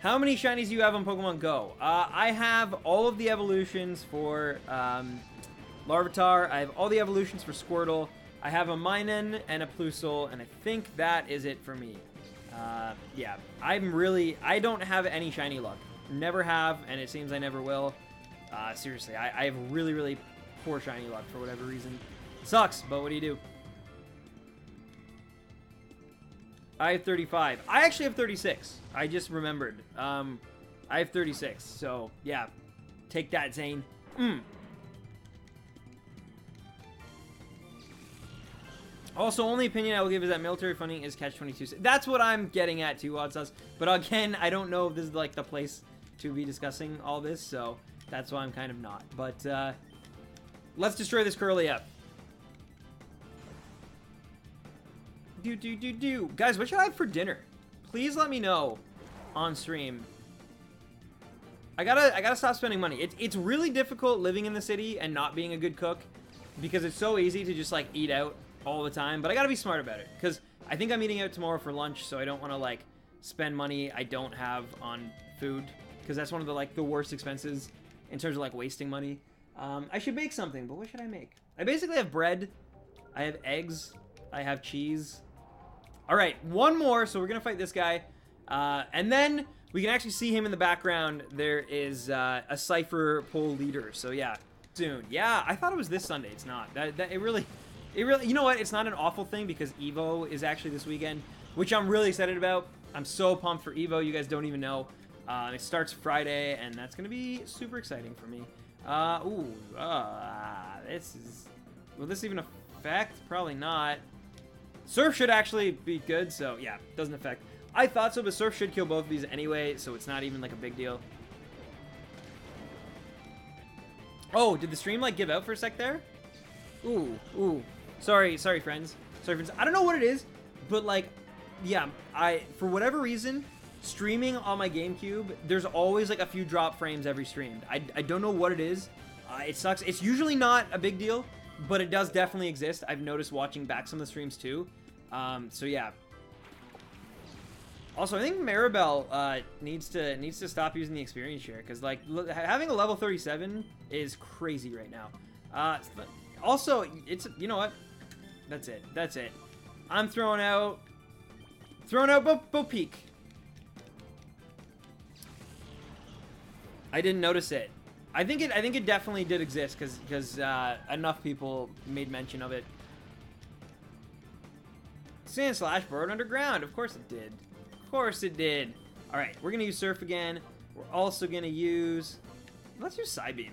How many shinies do you have on Pokemon Go? I have all of the evolutions for Larvitar. I have all the evolutions for Squirtle. I have a Minun and a Plusle, and I think that is it for me. Yeah, I don't have any shiny luck. Never have, and it seems I never will. Seriously, I have really, really poor shiny luck for whatever reason. It sucks, but what do you do? I have 35. I actually have 36. I just remembered. I have 36, so yeah. Take that, Zane. Also, only opinion I will give is that military funding is catch-22. That's what I'm getting at too, Oddsus. But again, I don't know if this is like the place to be discussing all this, so that's why I'm kind of not. But let's destroy this Curly up. Guys, what should I have for dinner? Please let me know on stream. I gotta stop spending money. It's really difficult living in the city and not being a good cook because it's so easy to just like eat out all the time. But I gotta be smart about it because I think I'm eating out tomorrow for lunch, so I don't want to like spend money I don't have on food because that's one of the worst expenses in terms of like wasting money. I should make something, but what should I make? I basically have bread, I have eggs, I have cheese. All right, one more, so we're gonna fight this guy, and then we can actually see him in the background. There is a Cypher poll leader, so yeah, soon. Yeah, I thought it was this Sunday. It's not. It really, you know what? It's not an awful thing because Evo is actually this weekend, which I'm really excited about. I'm so pumped for Evo. You guys don't even know. It starts Friday, and that's gonna be super exciting for me. This is. Will this even affect? Probably not. Surf should actually be good, so yeah, doesn't affect. I thought so, but Surf should kill both of these anyway, so it's not even like a big deal. Oh, did the stream like give out for a sec there? Ooh. Sorry, friends. Sorry, friends. I don't know what it is, but like, yeah, for whatever reason, streaming on my GameCube, there's always like a few drop frames every stream. I don't know what it is. It sucks. It's usually not a big deal, but it does definitely exist. I've noticed watching back some of the streams too. So yeah. Also, I think Maribel needs to stop using the experience share because like having a level 37 is crazy right now. Also, you know what? That's it. I'm throwing out Bo Peak. I didn't notice it. I think it definitely did exist because enough people made mention of it. Sand Slash burrowed underground. Of course it did. Of course it did. All right, we're gonna use Surf again. We're also gonna use. Let's use Psybeam.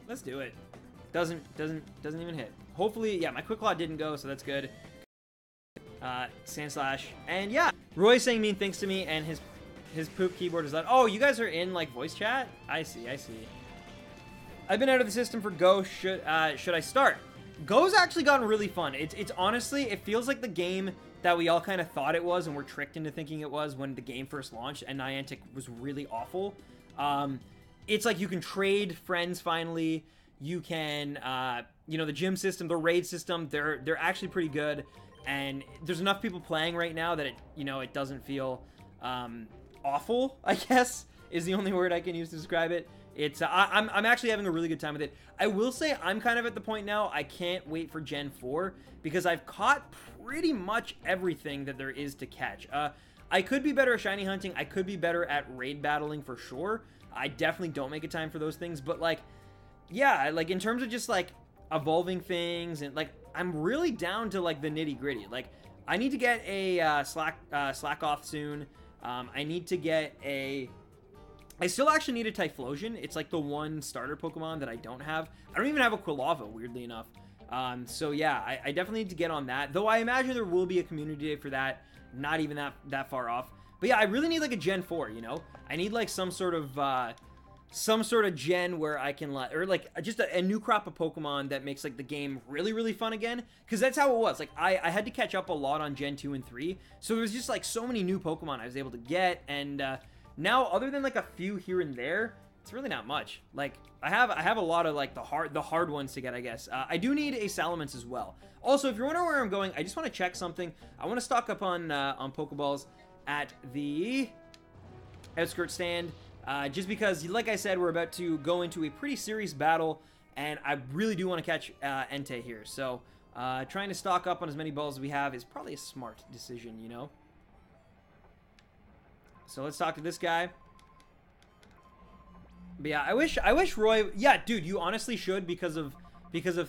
Let's do it. Doesn't even hit. Hopefully, yeah. My Quick Claw didn't go, so that's good. Sand Slash, and yeah. Roy's saying mean things to me, and his poop keyboard is loud. Oh, you guys are in like voice chat. I see. I've been out of the system for Go. Should I start? Go's actually gotten really fun. It's honestly, it feels like the game that we all kind of thought it was and were tricked into thinking it was when the game first launched and Niantic was really awful. It's like you can trade friends finally. You can, you know, the gym system, the raid system, they're actually pretty good. And there's enough people playing right now that it doesn't feel awful, I guess, is the only word I can use to describe it. It's I'm actually having a really good time with it. I will say I'm kind of at the point now I can't wait for Gen 4 because I've caught pretty much everything that there is to catch. I could be better at shiny hunting. I could be better at raid battling for sure. I definitely don't make a time for those things, but like, yeah, like in terms of just like evolving things and like I'm really down to like the nitty gritty. Like I need to get a slack off soon. I need to get a I still actually need a Typhlosion. It's like the one starter Pokemon that I don't have. I don't even have a Quilava, weirdly enough. So yeah, I definitely need to get on that. Though I imagine there will be a community day for that. Not even that far off. But yeah, I really need like a Gen 4, you know? I need like some sort of gen where I can or like just a new crop of Pokemon that makes like the game really, really fun again. Because that's how it was. Like I had to catch up a lot on Gen 2 and 3. So there was just like so many new Pokemon I was able to get. And now, other than like a few here and there, it's really not much. Like I have a lot of like the hard ones to get, I guess. I do need a Salamence as well. Also, if you're wondering where I'm going, I just want to check something. I want to stock up on Pokeballs at the outskirt stand. Just because, like I said, we're about to go into a pretty serious battle, and I really do want to catch Entei here. So trying to stock up on as many balls as we have is probably a smart decision, you know? So let's talk to this guy. But yeah, I wish Roy... Yeah, dude, you honestly should because of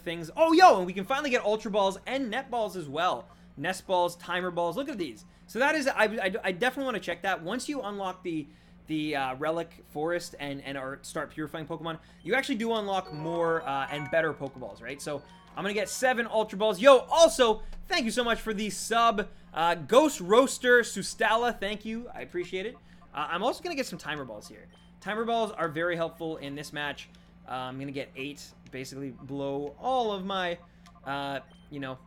things... Oh, yo, and we can finally get Ultra Balls and Net Balls as well. Nest Balls, Timer Balls, look at these. So that is... I definitely want to check that. Once you unlock the Relic Forest and start purifying Pokemon, you actually do unlock more and better Pokeballs, right? So I'm going to get 7 Ultra Balls. Yo, also, thank you so much for the sub. Ghost Roaster Sustala, thank you. I appreciate it. I'm also going to get some Timer Balls here. Timer Balls are very helpful in this match. I'm going to get 8, basically blow all of my, you know,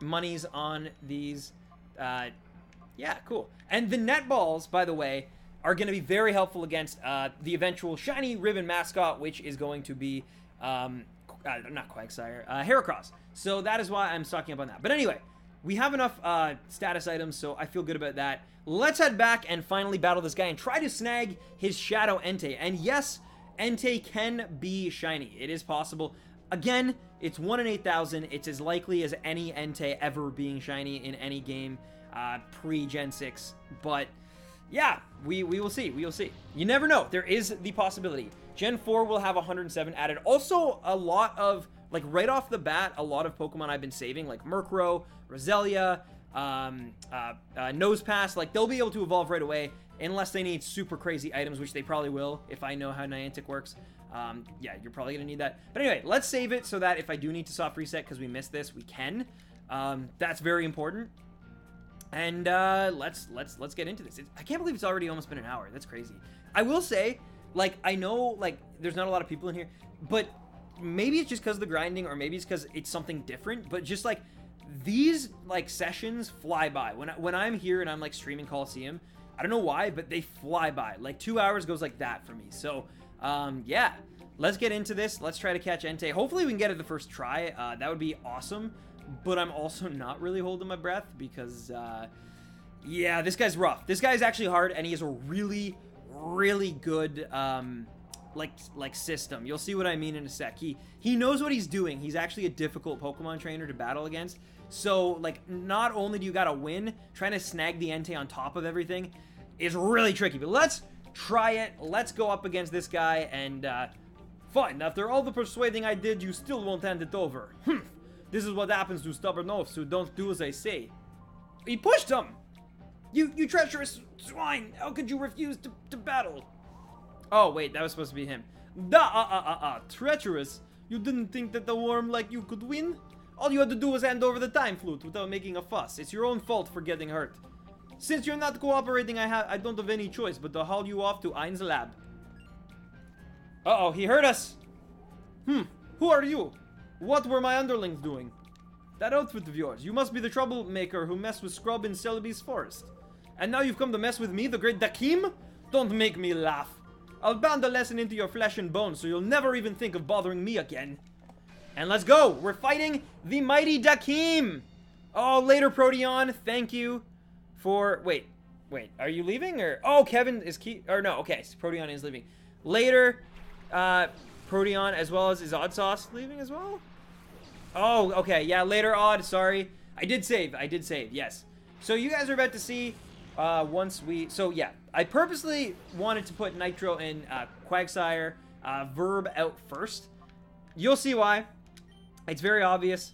monies on these. Yeah, cool. And the Net Balls, by the way, are going to be very helpful against the eventual Shiny Ribbon mascot, which is going to be, not Quagsire, Heracross. So that is why I'm stocking up on that. But anyway, we have enough status items, so I feel good about that. Let's head back and finally battle this guy and try to snag his Shadow Entei. And yes, Entei can be shiny. It is possible. Again, it's 1 in 8,000. It's as likely as any Entei ever being shiny in any game pre-Gen 6. But yeah, we will see. We will see. You never know. There is the possibility. Gen 4 will have 107 added. Also, a lot of, like, right off the bat, a lot of Pokemon I've been saving, like Murkrow, Roselia, Nosepass, like, they'll be able to evolve right away, unless they need super crazy items, which they probably will, if I know how Niantic works. Yeah, you're probably going to need that. But anyway, let's save it so that if I do need to soft reset because we missed this, we can. That's very important. And let's get into this. I can't believe it's already almost been an hour. That's crazy. I will say, like, I know, like, there's not a lot of people in here, but maybe it's just because of the grinding, or maybe it's because it's something different, but just, like, these, like, sessions fly by. When I'm here and I'm, like, streaming Colosseum, I don't know why, but they fly by. Like, 2 hours goes like that for me. So, yeah, let's get into this. Let's try to catch Entei. Hopefully we can get it the first try. That would be awesome. But I'm also not really holding my breath because, yeah, this guy's rough. This guy's actually hard, and he has a really, really good, like system. You'll see what I mean in a sec. He knows what he's doing. He's actually a difficult Pokemon trainer to battle against. So, like, not only do you gotta win, trying to snag the Entei on top of everything is really tricky. But let's try it. Let's go up against this guy, and, fine. After all the persuading I did, you still won't hand it over. This is what happens to stubborn oafs who don't do as I say. He pushed him! You treacherous swine! How could you refuse to battle? Oh, wait, that was supposed to be him. Treacherous? You didn't think that the worm like you could win? All you had to do was hand over the time flute without making a fuss. It's your own fault for getting hurt. Since you're not cooperating, I don't have any choice but to haul you off to Ein's lab. Uh-oh, he heard us! Who are you? What were my underlings doing? That outfit of yours. You must be the troublemaker who messed with Scrub in Celebi's forest. And now you've come to mess with me, the great Dakim? Don't make me laugh. I'll pound a lesson into your flesh and bones so you'll never even think of bothering me again. And let's go! We're fighting the mighty Dakim! Oh, later, Proteon. Thank you for... Wait. Are you leaving? Or... Oh, Kevin is Or no, okay. Proteon is leaving. Later, Proteon as well as his Odd Sauce leaving as well? Oh, okay. Yeah, later, Odd. Sorry. I did save. Yes. So you guys are about to see once we... So, yeah. I purposely wanted to put Nitro and Quagsire Verb out first. You'll see why. It's very obvious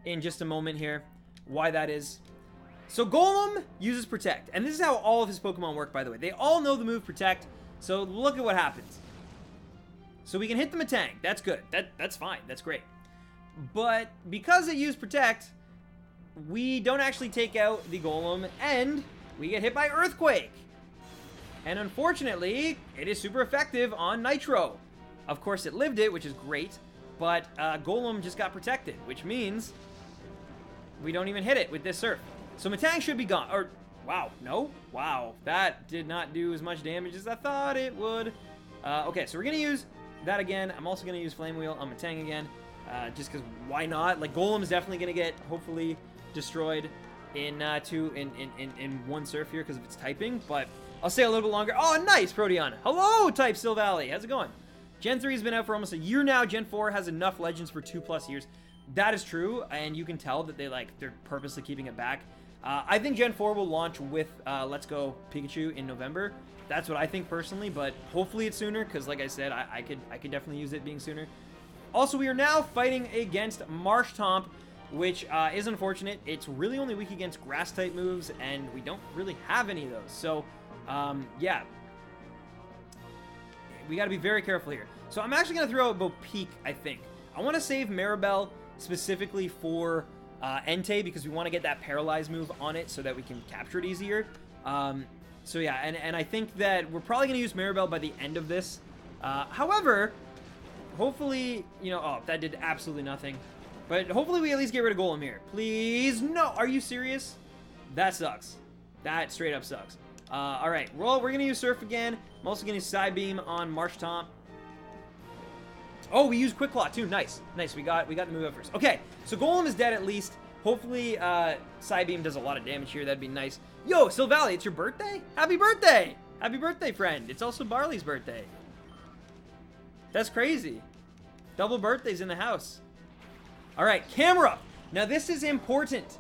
in just a moment here why that is. So Golem uses Protect. And this is how all of his Pokemon work, by the way. They all know the move Protect. So look at what happens. So we can hit the Matang. That's good. That's fine. That's great. But because it used Protect, we don't actually take out the Golem, and we get hit by Earthquake. And unfortunately, it is super effective on Nitro. Of course, it lived it, which is great, but Golem just got protected, which means we don't even hit it with this Surf. So Matang should be gone. Or, wow, no? Wow, that did not do as much damage as I thought it would. Okay, so we're going to use that again. I'm also going to use Flame Wheel on Matang again, just because why not? Like, Golem's definitely going to get, hopefully, destroyed in one Surf here because of its typing, but I'll stay a little bit longer. Oh, nice, Proteon. Hello, Type Still Valley. How's it going? Gen 3 has been out for almost a year now. Gen 4 has enough legends for 2+ years. That is true, and you can tell that they're purposely keeping it back. I think Gen 4 will launch with Let's Go Pikachu in November. That's what I think personally, but hopefully it's sooner, because like I said, I could definitely use it being sooner. Also, we are now fighting against Marshtomp, which is unfortunate. It's really only weak against Grass-type moves, and we don't really have any of those. So, yeah. We got to be very careful here. So I'm actually going to throw out Bopeek, I think. I want to save Maribel specifically for Entei because we want to get that Paralyze move on it so that we can capture it easier. So yeah, and I think that we're probably going to use Maribel by the end of this. However, hopefully, you know, oh, that did absolutely nothing. But hopefully we at least get rid of Golem here. Please, no, are you serious? That sucks. That straight up sucks. All right, well, we're going to use Surf again. I'm also going to use Side Beam on Marshtomp. Oh, we used Quick Claw too. Nice. Nice. We got the move up first. Okay, so Golem is dead at least. Hopefully, Side Beam does a lot of damage here. That'd be nice. Yo, Silvally, it's your birthday? Happy birthday! Happy birthday, friend. It's also Barley's birthday. That's crazy. Double birthdays in the house. All right, Camera Up. Now, this is important.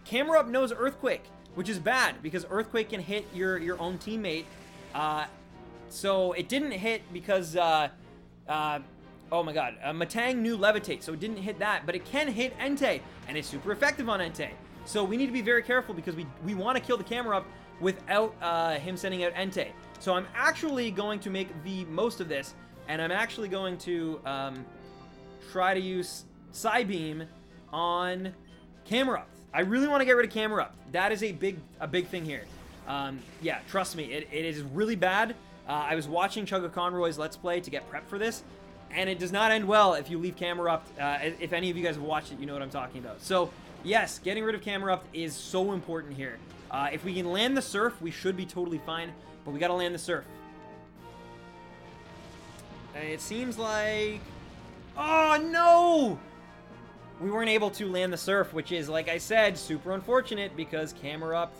Camera Up knows Earthquake, which is bad because Earthquake can hit your own teammate. So it didn't hit because, oh my god, Matang knew Levitate, so it didn't hit that, but it can hit Entei, and it's super effective on Entei. So we need to be very careful because we want to kill the Camera Up without him sending out Entei. So I'm actually going to make the most of this, and I'm actually going to try to use Psybeam on Camera Up. I really want to get rid of Camera Up. That is a big thing here. Yeah, trust me, it is really bad. I was watching Chugga Conroy's Let's Play to get prepped for this, and it does not end well if you leave Camera Up. If any of you guys have watched it, you know what I'm talking about. So, yes, getting rid of Camera Up is so important here. If we can land the Surf, we should be totally fine, but we got to land the Surf. It seems like... Oh, no! We weren't able to land the Surf, which is, like I said, super unfortunate because Camera Up,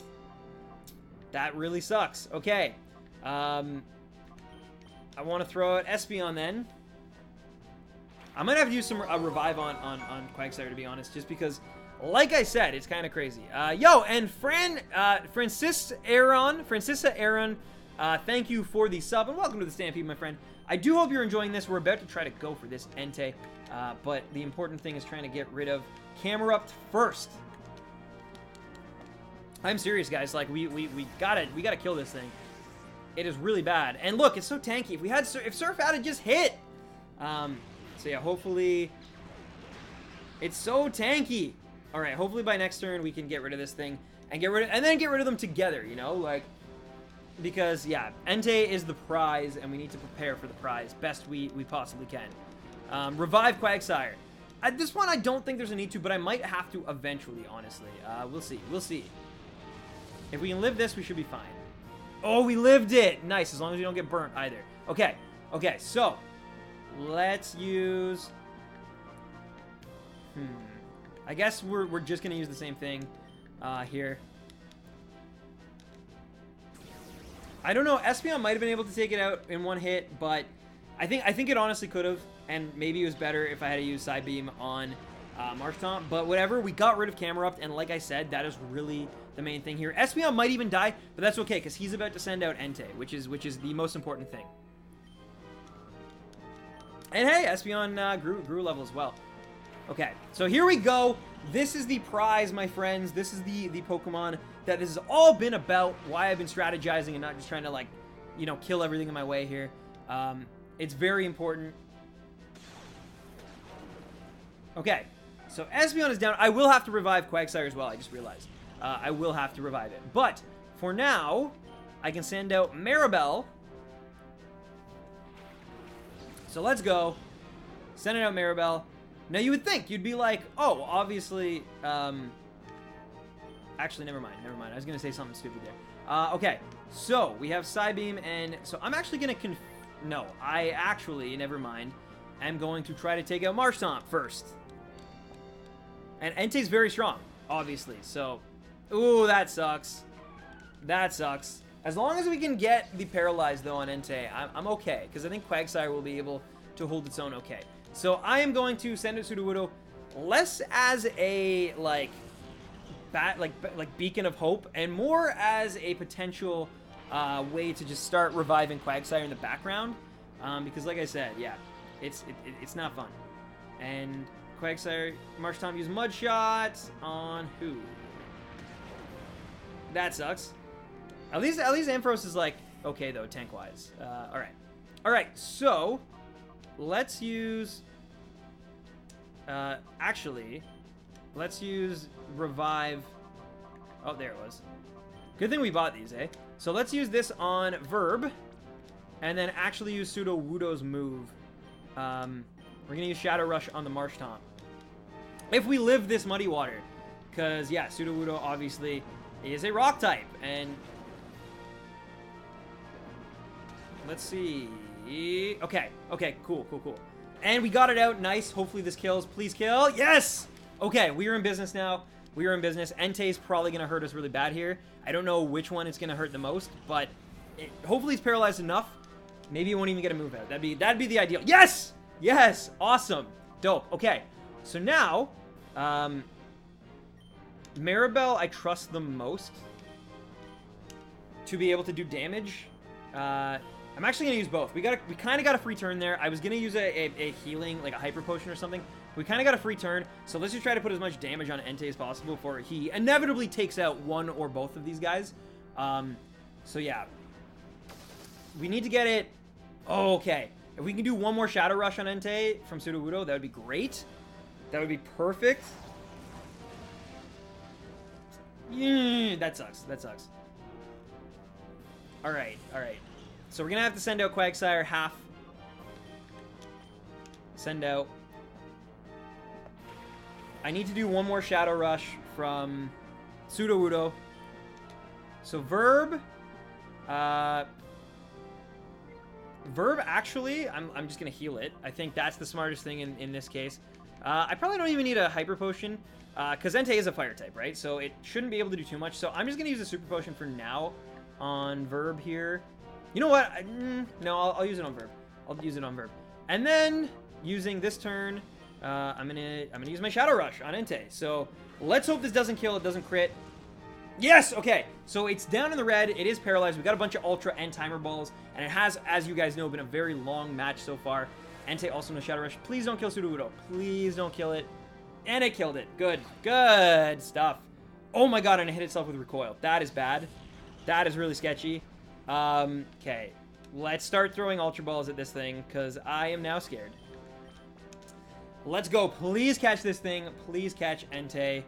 that really sucks. Okay. I want to throw out Espeon then. I might have to use some revive on Quagsire, to be honest, just because, like I said, it's kind of crazy. Yo, and Francisa Aaron, thank you for the sub, and welcome to the Stampede, my friend. I do hope you're enjoying this. We're about to try to go for this Entei, but the important thing is trying to get rid of Camera Up first. I'm serious, guys. Like, we gotta kill this thing. It is really bad. And look, it's so tanky. If Surf had just hit. So yeah, hopefully it's so tanky. All right, hopefully by next turn we can get rid of this thing and then get rid of them together, you know, like, because yeah, Entei is the prize and we need to prepare for the prize best we possibly can. Revive Quagsire. At this point, I don't think there's a need to, but I might have to eventually, honestly. We'll see. If we can live this, we should be fine. Oh, we lived it! Nice, as long as we don't get burnt either. Okay, so let's use... I guess we're just going to use the same thing here. I don't know, Espeon might have been able to take it out in one hit, but I think it honestly could have, and maybe it was better if I had to use Side Beam on Marshtomp, but whatever, we got rid of Camera Up, and like I said, that is really the main thing here. Espeon might even die, but that's okay, because he's about to send out Entei, which is the most important thing. And hey, Espeon grew level as well. Okay, so here we go. This is the prize, my friends. This is the Pokemon that this has all been about, why I've been strategizing and not just trying to, like, you know, kill everything in my way here. It's very important. Okay, so Espeon is down. I will have to revive Quagsire as well, I just realized. I will have to revive it. But, for now, I can send out Maribel. So let's go. Sending out Maribel. Now, you would think, you'd be like, oh, obviously, actually, never mind. I was going to say something stupid there. Okay, so we have Psybeam, and so I'm actually going to no, I actually, never mind, am going to try to take out Marshtomp first. And Entei's very strong, obviously, so, ooh, that sucks. That sucks. As long as we can get the Paralyzed, though, on Entei, I'm okay, because I think Quagsire will be able to hold its own okay. So I am going to send out Sudowoodo less as a, like beacon of hope, and more as a potential way to just start reviving Quagsire in the background, because like I said, yeah, it's not fun. And Quagsire, Marshtomp use Mud Shot on who? That sucks. At least Ampharos is like okay though, tank wise. All right. So let's use. Actually, let's use Revive. Oh, there it was. Good thing we bought these, eh? So let's use this on Verb, and then actually use Sudowoodo's move. We're gonna use Shadow Rush on the Marshtomp. If we live this Muddy Water, because yeah, Sudowoodo obviously is a Rock type, and let's see. Okay, cool. And we got it out, nice. Hopefully this kills. Please kill. Yes! Okay, we are in business now. We are in business. Entei's probably going to hurt us really bad here. I don't know which one it's going to hurt the most, but hopefully it's paralyzed enough. Maybe it won't even get a move out. That'd be the ideal. Yes! Yes! Awesome. Dope. Okay. So now, Maribel I trust the most to be able to do damage. I'm actually going to use both. We kind of got a free turn there. I was going to use a healing, like a hyper potion or something. We kind of got a free turn, so let's just try to put as much damage on Entei as possible before he inevitably takes out one or both of these guys. So yeah. We need to get it. Oh, okay. If we can do one more Shadow Rush on Entei from Sudowoodo, that would be great. That would be perfect. Yeah, that sucks. Alright. So we're going to have to send out Quagsire half. Send out. I need to do one more Shadow Rush from Sudowoodo. So Verb. Verb, actually, I'm just going to heal it. I think that's the smartest thing in this case. I probably don't even need a Hyper Potion, because Entei is a Fire type, right? So it shouldn't be able to do too much. So I'm just going to use a Super Potion for now on Verb here. You know what? No, I'll use it on Verb. I'll use it on Verb. And then, using this turn, I'm gonna use my Shadow Rush on Entei. So let's hope this doesn't kill. It doesn't crit. Yes. Okay. So it's down in the red. It is paralyzed. We got a bunch of Ultra and Timer Balls, and it has, as you guys know, been a very long match so far. Entei also no Shadow Rush. Please don't kill Sudowoodo. Please don't kill it. And it killed it. Good. Good stuff. Oh my god! And it hit itself with Recoil. That is bad. That is really sketchy. Okay. Let's start throwing Ultra Balls at this thing, because I am now scared. Let's go. Please catch this thing. Please catch Entei.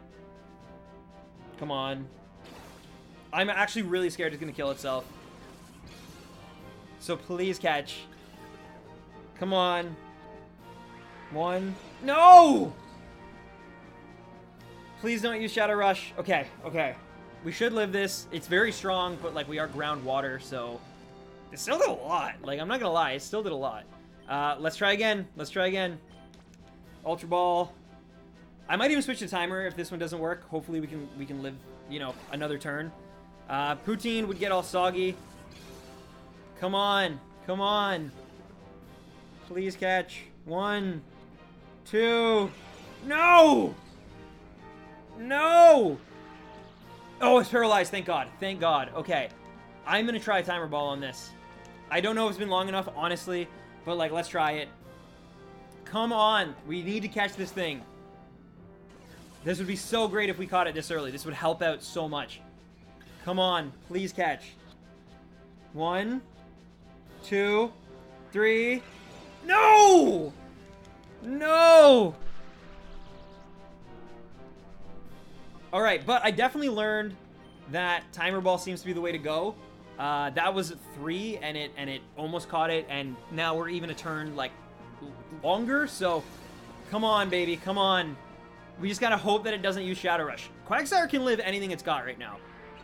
Come on. I'm actually really scared it's going to kill itself. So please catch. Come on. One. No! Please don't use Shadow Rush. Okay. We should live this. It's very strong, but like we are ground water, so it still did a lot. Like, I'm not going to lie. It still did a lot. Let's try again. Ultra Ball. I might even switch to Timer if this one doesn't work. Hopefully we can live, you know, another turn. Poutine would get all soggy. Come on. Please catch. 1, 2. No! Oh, it's paralyzed. Thank God. Okay. I'm going to try a Timer Ball on this. I don't know if it's been long enough, honestly, but, like, let's try it. Come on. We need to catch this thing. This would be so great if we caught it this early. This would help out so much. Come on. Please catch. 1, 2, 3. No! No! Alright, but I definitely learned that timer ball seems to be the way to go. That was 3, and it almost caught it, and now we're even a turn, like, longer, so come on, baby, come on. We just gotta hope that it doesn't use Shadow Rush. Quagsire can live anything it's got right now,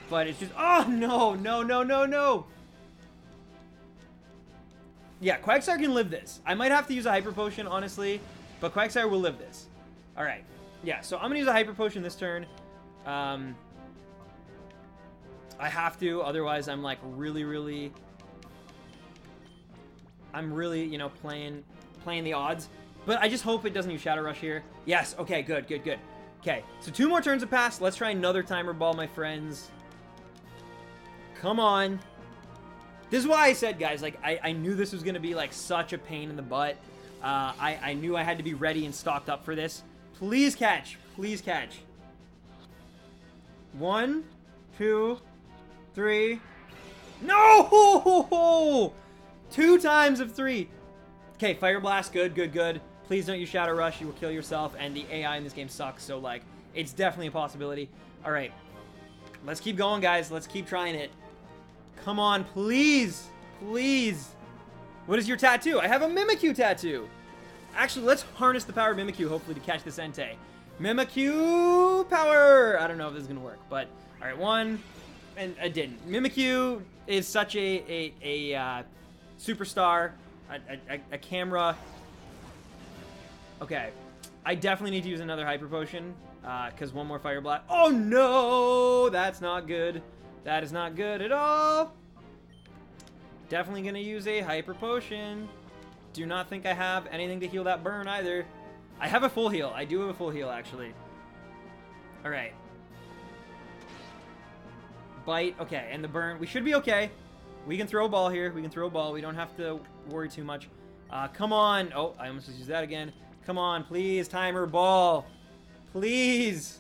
but it's just, oh, no, no, no, no, no. Yeah, Quagsire can live this. I might have to use a Hyper Potion, honestly, but Quagsire will live this. Alright, yeah, so I'm gonna use a Hyper Potion this turn. I have to, otherwise I'm like really, you know, playing the odds. But I just hope it doesn't use Shadow Rush here. Yes, okay, good, good, good. Okay, so 2 more turns have passed. Let's try another timer ball, my friends. Come on. This is why I said, guys, like, I knew this was going to be, like, such a pain in the butt. I knew I had to be ready and stocked up for this. Please catch. Please catch. 1, 2, 3. No! 2 times of 3. Okay, Fire Blast, good, good, good. Please don't use Shadow Rush, you will kill yourself, and the AI in this game sucks, so, like, it's definitely a possibility. Alright, let's keep going, guys. Let's keep trying it. Come on, please, please. What is your tattoo? I have a Mimikyu tattoo. Actually, let's harness the power of Mimikyu, hopefully, to catch this Entei. Mimikyu power! I don't know if this is going to work, but, alright, 1, and I didn't. Mimikyu is such a superstar, a camera. Okay, I definitely need to use another Hyper Potion, because 1 more Fire Blast. Oh no, that's not good. That is not good at all. Definitely gonna use a Hyper Potion. Do not think I have anything to heal that burn either. I have a full heal. I do have a full heal, actually. All right. Bite. Okay, and the burn. We should be okay. We can throw a ball here. We can throw a ball. We don't have to worry too much. Come on. Oh, I almost used that again. Come on, please. Timer ball. Please.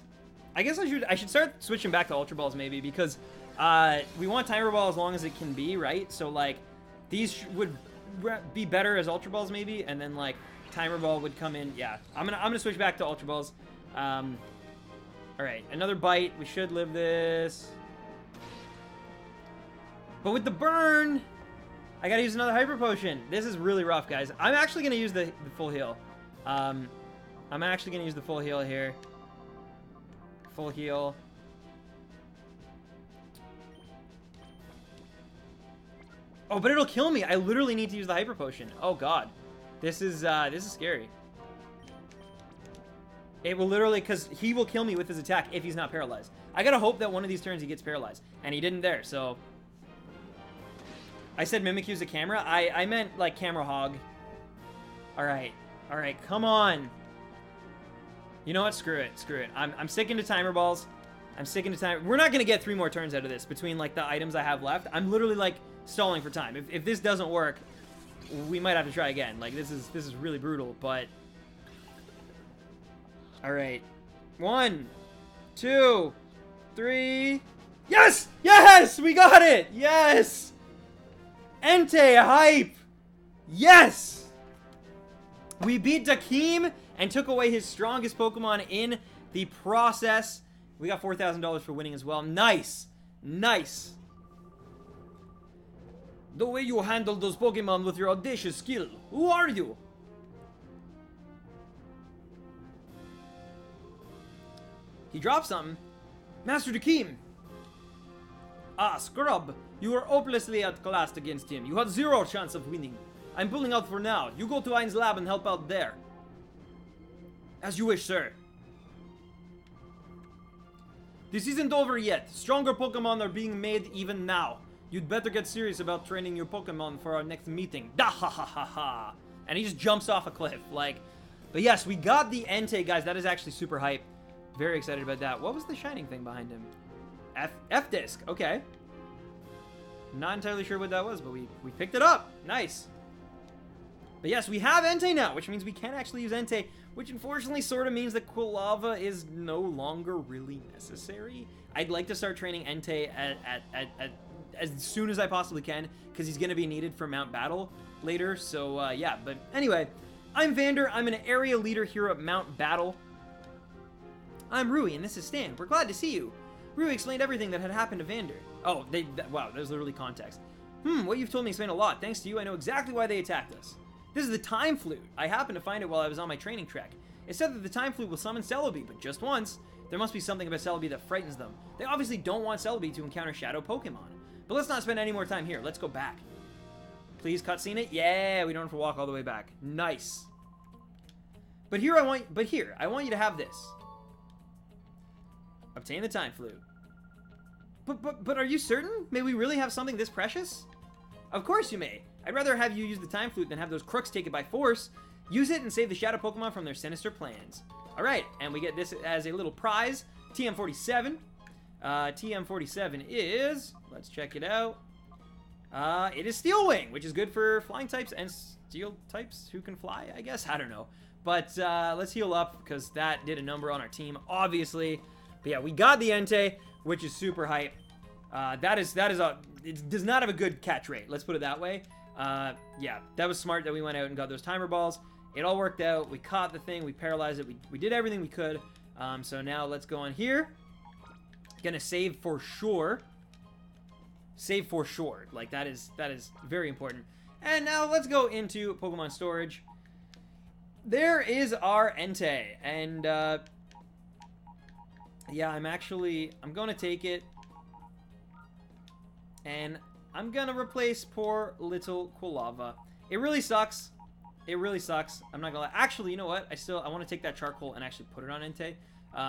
I guess I should start switching back to Ultra Balls maybe, because we want timer ball as long as it can be, right? So like these would be better as Ultra Balls maybe, and then like timer ball would come in. Yeah, I'm gonna switch back to Ultra Balls. All right, another bite. We should live this. But with the burn, I gotta use another Hyper Potion. This is really rough, guys. I'm actually gonna use the full heal. I'm actually gonna use the full heal here. Full heal. Oh, but it'll kill me. I literally need to use the Hyper Potion. Oh god, this is scary. It will literally, because he will kill me with his attack if he's not paralyzed. I gotta hope that one of these turns he gets paralyzed, and he didn't there. So I said Mimikyu's a camera. I meant like camera hog. All right, come on. You know what? Screw it. Screw it. I'm sticking to timer balls. I'm sticking to timer. We're not gonna get 3 more turns out of this between like the items I have left. I'm literally like stalling for time. If this doesn't work, we might have to try again. Like this is really brutal. But all right, 1, 2, 3. Yes! Yes! We got it! Yes! Entei hype! Yes! We beat Dakeem and took away his strongest Pokemon in the process. We got $4,000 for winning as well. Nice! Nice! The way you handled those Pokemon with your audacious skill. Who are you? He dropped something. Master Dakeem! Ah, scrub! You were hopelessly outclassed against him. You had 0 chance of winning. I'm pulling out for now. You go to Ein's lab and help out there. As you wish, sir. This isn't over yet. Stronger Pokemon are being made even now. You'd better get serious about training your Pokemon for our next meeting. Da ha ha ha ha. And he just jumps off a cliff. Like, but yes, we got the Entei, guys. That is actually super hype. Very excited about that. What was the shining thing behind him? F-disc. Okay. Not entirely sure what that was, but we picked it up. Nice. But yes, we have Entei now, which means we can actually use Entei, which unfortunately sort of means that Quilava is no longer really necessary. I'd like to start training Entei as soon as I possibly can, because he's going to be needed for Mount Battle later. So, yeah. But anyway, I'm Vander. I'm an area leader here at Mount Battle. I'm Rui, and this is Stan. We're glad to see you. Rui explained everything that had happened to Vander. Oh, wow, there's literally context. What you've told me explained a lot. Thanks to you, I know exactly why they attacked us. This is the Time Flute. I happened to find it while I was on my training trek. It said that the Time Flute will summon Celebi, but just once. There must be something about Celebi that frightens them. They obviously don't want Celebi to encounter Shadow Pokemon. But let's not spend any more time here. Let's go back. Please cutscene it. Yeah, we don't have to walk all the way back. Nice. But here I want you to have this. Obtain the Time Flute. But are you certain? May we really have something this precious? Of course you may. I'd rather have you use the Time Flute than have those crooks take it by force. Use it and save the Shadow Pokemon from their sinister plans. Alright, and we get this as a little prize. TM47. TM47 is... Let's check it out. It is Steel Wing, which is good for flying types and steel types who can fly, I guess. I don't know. But let's heal up, because that did a number on our team, obviously. But yeah, we got the Entei, which is super hype. It does not have a good catch rate, let's put it that way. Yeah, that was smart that we went out and got those timer balls. It all worked out. We caught the thing, we paralyzed it, we did everything we could. So now let's go on here. Gonna save for sure. Save for sure. Like, that is very important. And now let's go into Pokemon storage. There is our Entei, and yeah, I'm gonna take it, and I'm gonna replace poor little Quilava. It really sucks. It really sucks. I'm not gonna lie. Actually, you know what? I want to take that charcoal and actually put it on Entei.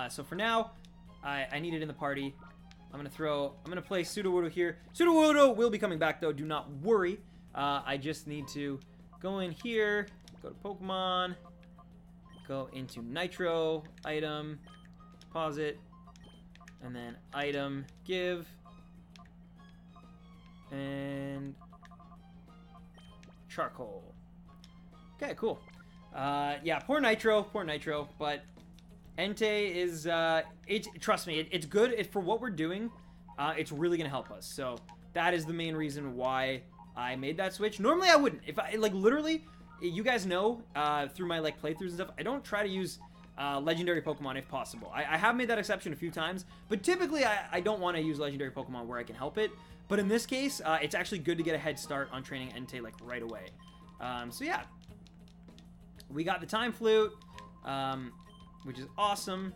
So for now, I need it in the party. I'm gonna play Sudowoodo here. Sudowoodo will be coming back though. Do not worry. I just need to go in here, go to Pokemon, go into Nitro, item, pause it, and then item, give, and charcoal. Okay, cool. Yeah, poor Nitro, but Entei is, trust me, it's good. For what we're doing, it's really gonna help us. So that is the main reason why I made that switch. Normally I wouldn't. If I, like, literally, you guys know, through my, like, playthroughs and stuff, I don't try to use legendary Pokemon if possible. I have made that exception a few times, but typically I don't want to use legendary Pokemon where I can help it. But in this case, it's actually good to get a head start on training Entei, like, right away. So yeah, we got the Time Flute, which is awesome.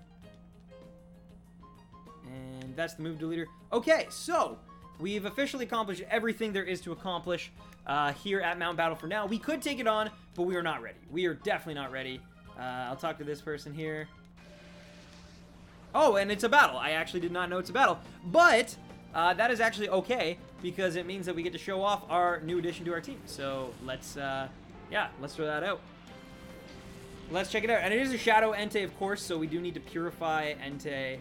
And that's the move deleter. Okay, so we've officially accomplished everything there is to accomplish here at Mount Battle for now. We could take it on, but we are not ready. We are definitely not ready. I'll talk to this person here. Oh, and it's a battle. I actually did not know it's a battle. But that is actually okay, because it means that we get to show off our new addition to our team. So let's, yeah, let's throw that out. Let's check it out. And it is a Shadow Entei, of course, so we do need to purify Entei.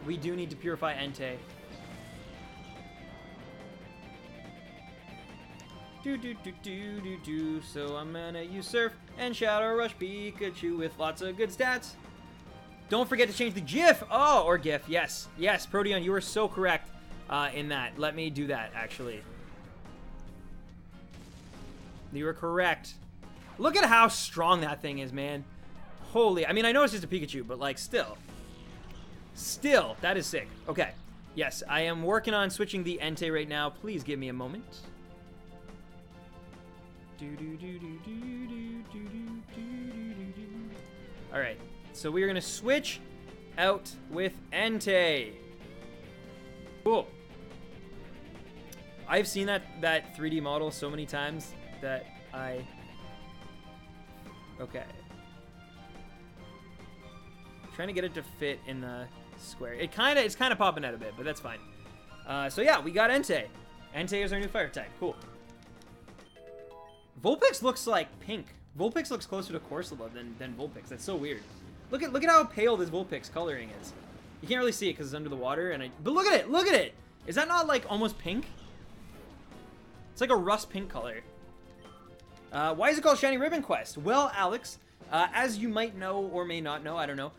We do need to purify Entei. So I'm gonna use Surf and Shadow Rush Pikachu with lots of good stats. Don't forget to change the GIF. Oh, or GIF. Yes. Yes, Proteon, you are so correct in that. Let me do that, actually. You are correct. Look at how strong that thing is, man. Holy. I mean, I know it's just a Pikachu, but, like, still. Still, that is sick. Okay. Yes, I am working on switching the Entei right now. Please give me a moment. Alright, so we are going to switch out with Entei. Cool. I've seen that 3D model so many times that I... Okay. I'm trying to get it to fit in the square. It's kind of popping out a bit, but that's fine. So yeah, we got Entei. Entei is our new fire type. Cool. Vulpix looks like pink. Vulpix looks closer to Corsola than Vulpix. That's so weird. Look at how pale this Vulpix coloring is. You can't really see it because it's under the water. But look at it! Look at it! Is that not like almost pink? It's like a rust pink color. Why is it called Shiny Ribbon Quest? Well, Alex, as you might know or may not know, I don't know,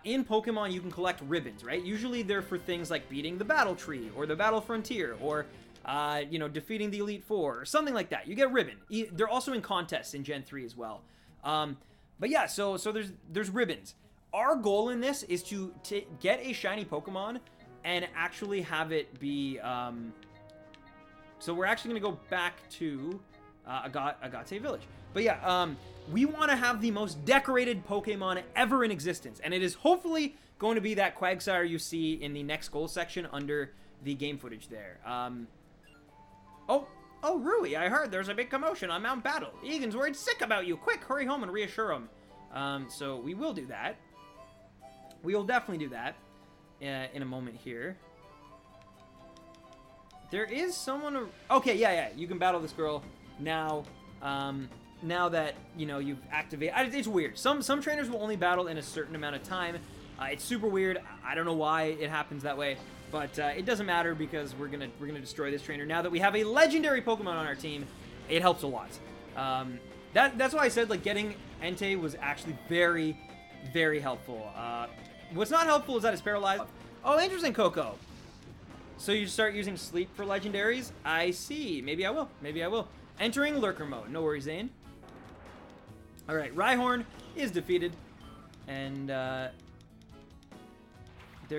in Pokemon, you can collect ribbons, right? Usually they're for things like beating the Battle Tree, or the Battle Frontier, or, you know, defeating the Elite Four, or something like that. You get a ribbon. They're also in contests in Gen 3 as well. But yeah, so there's ribbons. Our goal in this is to get a shiny Pokemon and actually have it be... so we're actually going to go back to Agate Village. But yeah, we want to have the most decorated Pokemon ever in existence. And it is hopefully going to be that Quagsire you see in the next goal section under the game footage there. Oh, Rui, I heard there's a big commotion on Mount Battle. Egan's worried sick about you. Quick, hurry home and reassure him. So we will do that. We will definitely do that in a moment here. There is someone... Okay, yeah, you can battle this girl now. Now that, you know, you've activated... It's weird. Some trainers will only battle in a certain amount of time. It's super weird. I don't know why it happens that way. But it doesn't matter because we're gonna destroy this trainer. Now that we have a legendary Pokemon on our team, it helps a lot. That's why I said, like, getting Entei was actually very, very helpful. What's not helpful is that it's paralyzed. Oh, interesting, Coco. So you start using sleep for legendaries? I see. Maybe I will. Maybe I will. Entering lurker mode. No worries, Zane. Alright, Rhyhorn is defeated. And, there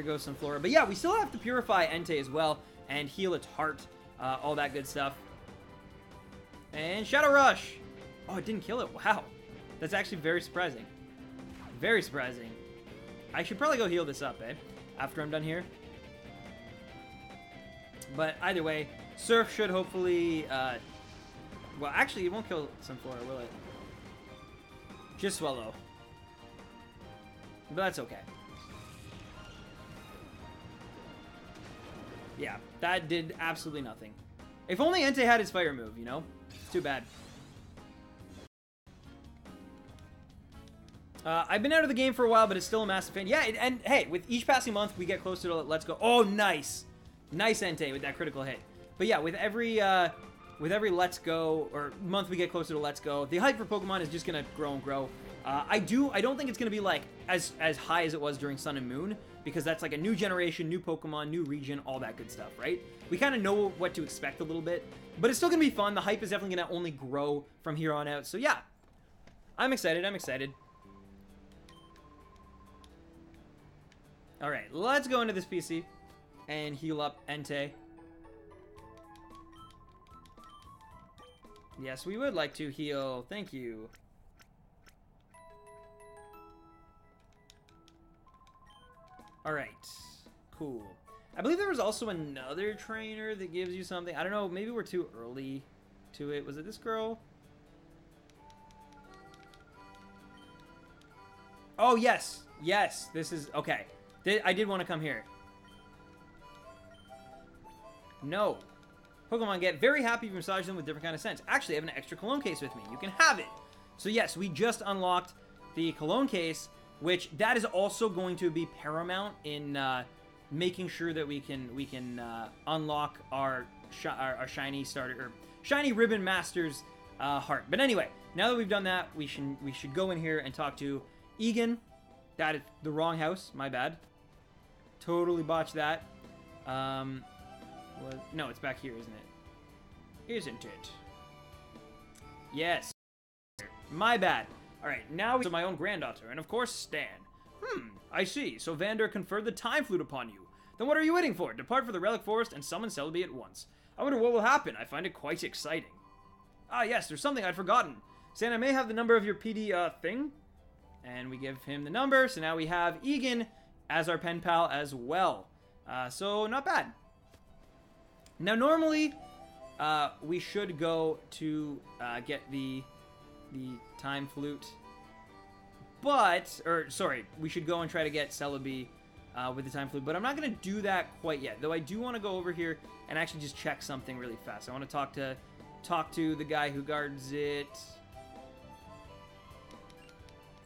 goes some Flora. But yeah, we still have to purify Entei as well. And heal its heart. All that good stuff. And Shadow Rush. Oh, it didn't kill it. Wow. That's actually very surprising. Very surprising. I should probably go heal this up, after I'm done here. But either way, Surf should hopefully... well, actually, it won't kill Sunflora, will it? Just Swallow. But that's okay. Yeah, that did absolutely nothing. If only Entei had his fire move, you know? It's too bad. I've been out of the game for a while, but it's still a massive fan. Yeah, and hey, with each passing month, we get closer to Let's Go. Oh, nice! Nice Entei with that critical hit. But yeah, with every Let's Go, or month we get closer to Let's Go, the hype for Pokemon is just gonna grow and grow. I don't think it's gonna be like as high as it was during Sun and Moon, because that's like a new generation, new Pokemon, new region, all that good stuff, right? We kind of know what to expect a little bit, but it's still gonna be fun. The hype is definitely gonna only grow from here on out. So yeah, I'm excited. I'm excited. All right, let's go into this PC and heal up Entei. Yes, we would like to heal. Thank you. Alright. Cool. I believe there was also another trainer that gives you something. I don't know. Maybe we're too early to it. Was it this girl? Oh, yes. Yes. This is... Okay. I did want to come here. No. Pokemon get very happy if you massage them with different kind of scents. Actually, I have an extra cologne case with me. You can have it. So yes, we just unlocked the cologne case, which that is also going to be paramount in making sure that we can unlock our shiny starter or shiny ribbon master's heart. But anyway, now that we've done that, we should go in here and talk to Egan. That is the wrong house. My bad. Totally botched that. No, it's back here, isn't it? Isn't it? Yes. My bad. Alright, now to my own granddaughter, and of course, Stan. I see. So Vander conferred the Time Flute upon you. Then what are you waiting for? Depart for the Relic Forest and summon Celebi at once. I wonder what will happen. I find it quite exciting. Ah, yes, there's something I'd forgotten. Stan, I may have the number of your PD, thing. And we give him the number, so now we have Egan as our pen pal as well. So, not bad. Now, normally, we should go to get the Time Flute, we should go and try to get Celebi with the Time Flute, but I'm not going to do that quite yet, though I do want to go over here and actually just check something really fast. I want to talk to the guy who guards it.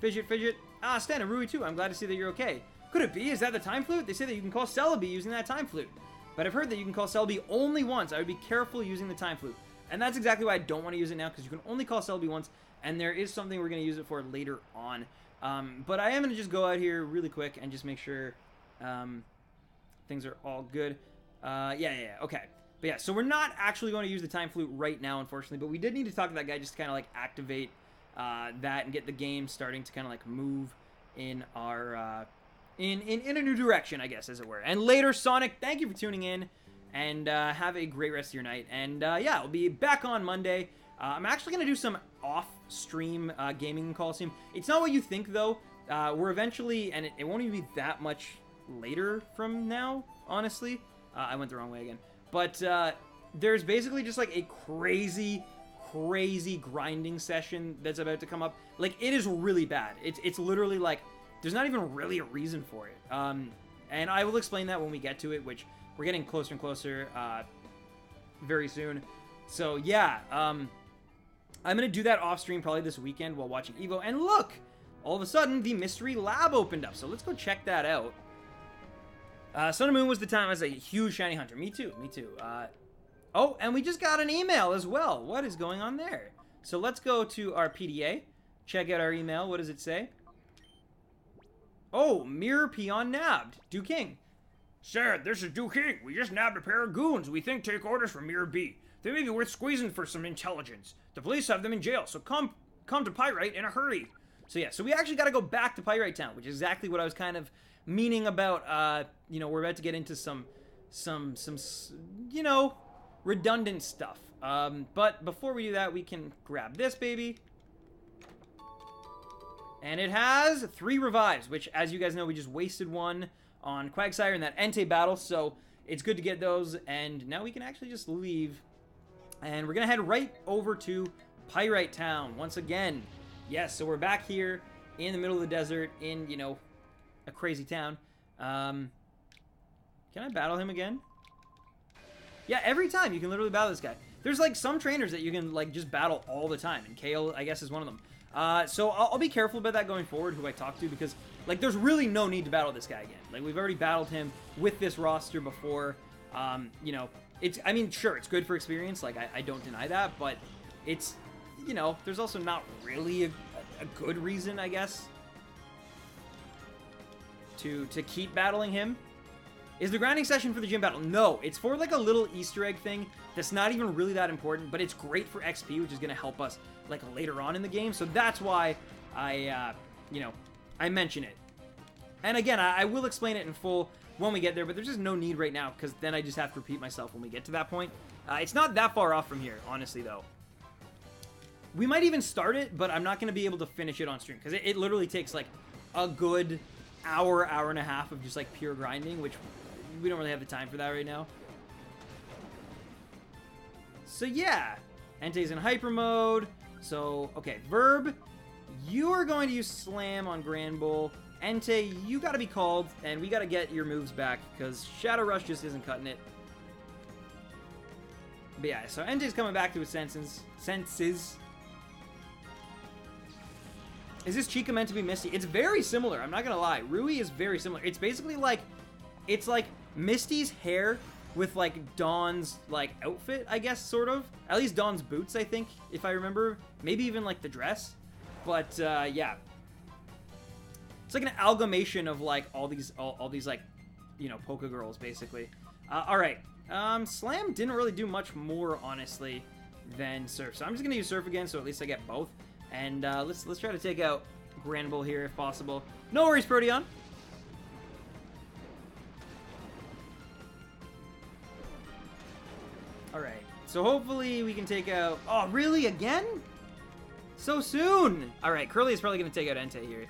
Fidget. Ah, Stan and Rui too. I'm glad to see that you're okay. Could it be? Is that the Time Flute? They say that you can call Celebi using that Time Flute. But I've heard that you can call Celebi only once. I would be careful using the Time Flute. And that's exactly why I don't want to use it now, because you can only call Celebi once, and there is something we're going to use it for later on. But I am going to just go out here really quick and just make sure things are all good. Yeah, okay. But yeah, so we're not actually going to use the time flute right now, unfortunately, but we did need to talk to that guy just to kind of like activate that and get the game starting to kind of like move in our in a new direction, I guess, as it were. And later, Sonic, thank you for tuning in, and have a great rest of your night. And yeah, I'll be back on Monday. I'm actually going to do some off-stream gaming in Colosseum. It's not what you think, though. We're eventually, and it won't even be that much later from now, honestly. I went the wrong way again. But there's basically just like a crazy grinding session that's about to come up. Like, it is really bad. It's literally like, there's not even really a reason for it. And I will explain that when we get to it, which we're getting closer and closer very soon. So yeah, I'm going to do that off stream probably this weekend while watching Evo. And look, all of a sudden the mystery lab opened up. So let's go check that out. Sun and Moon was the time as a huge shiny hunter. Me too. Oh, and we just got an email as well. What is going on there? So let's go to our PDA. Check out our email. What does it say? Oh, Mirror Peon nabbed. Du King. Sir, this is Du King. We just nabbed a pair of goons we think take orders from Mirror B. They may be worth squeezing for some intelligence. The police have them in jail, so come to Pyrite in a hurry. So yeah, so we actually got to go back to Pyrite Town, which is exactly what I was kind of meaning about, you know, we're about to get into some, you know, redundant stuff. But before we do that, we can grab this baby. And it has 3 revives, which, as you guys know, we just wasted one on Quagsire in that Entei battle, so it's good to get those. And now we can actually just leave. And we're going to head right over to Pyrite Town once again. Yes, so we're back here in the middle of the desert in, you know, a crazy town. Can I battle him again? Yeah, every time you can literally battle this guy. There's like some trainers that you can like just battle all the time, and Kale, I guess, is one of them. So I'll be careful about that going forward, who I talk to, because like there's really no need to battle this guy again. Like, we've already battled him with this roster before. You know, I mean, sure, it's good for experience, like I don't deny that, but it's, you know, there's also not really a good reason, I guess, to keep battling him. Is the grinding session for the gym battle? No, it's for like a little Easter egg thing that's not even really that important, but it's great for XP, which is going to help us like later on in the game. So that's why you know, I mention it. And again, I will explain it in full when we get there, but there's just no need right now, because then I just have to repeat myself when we get to that point. It's not that far off from here, honestly, though. We might even start it, but I'm not going to be able to finish it on stream, because it literally takes like a good hour and a half of just like pure grinding, which we don't really have the time for that right now. So yeah, Entei's in hyper mode. So, okay, Verb, you are going to use Slam on Grand Bull. Entei, you got to be called, and we got to get your moves back, because Shadow Rush just isn't cutting it. But yeah, so Entei's coming back to his senses. Is this Chica meant to be Misty? It's very similar, I'm not gonna lie. Rui is very similar. It's basically like, it's like Misty's hair with like Dawn's like outfit, I guess, sort of. At least Dawn's boots, I think, if I remember. Maybe even like the dress. But yeah. It's like an amalgamation of like all these like, you know, Polka girls, basically. Alright. Slam didn't really do much more, honestly, than Surf. So I'm just gonna use Surf again, so at least I get both. And let's try to take out Grand Bull here if possible. No worries, Proteon. Alright, so hopefully we can take out... Oh, really? Again? So soon! Alright, Curly is probably going to take out Entei here.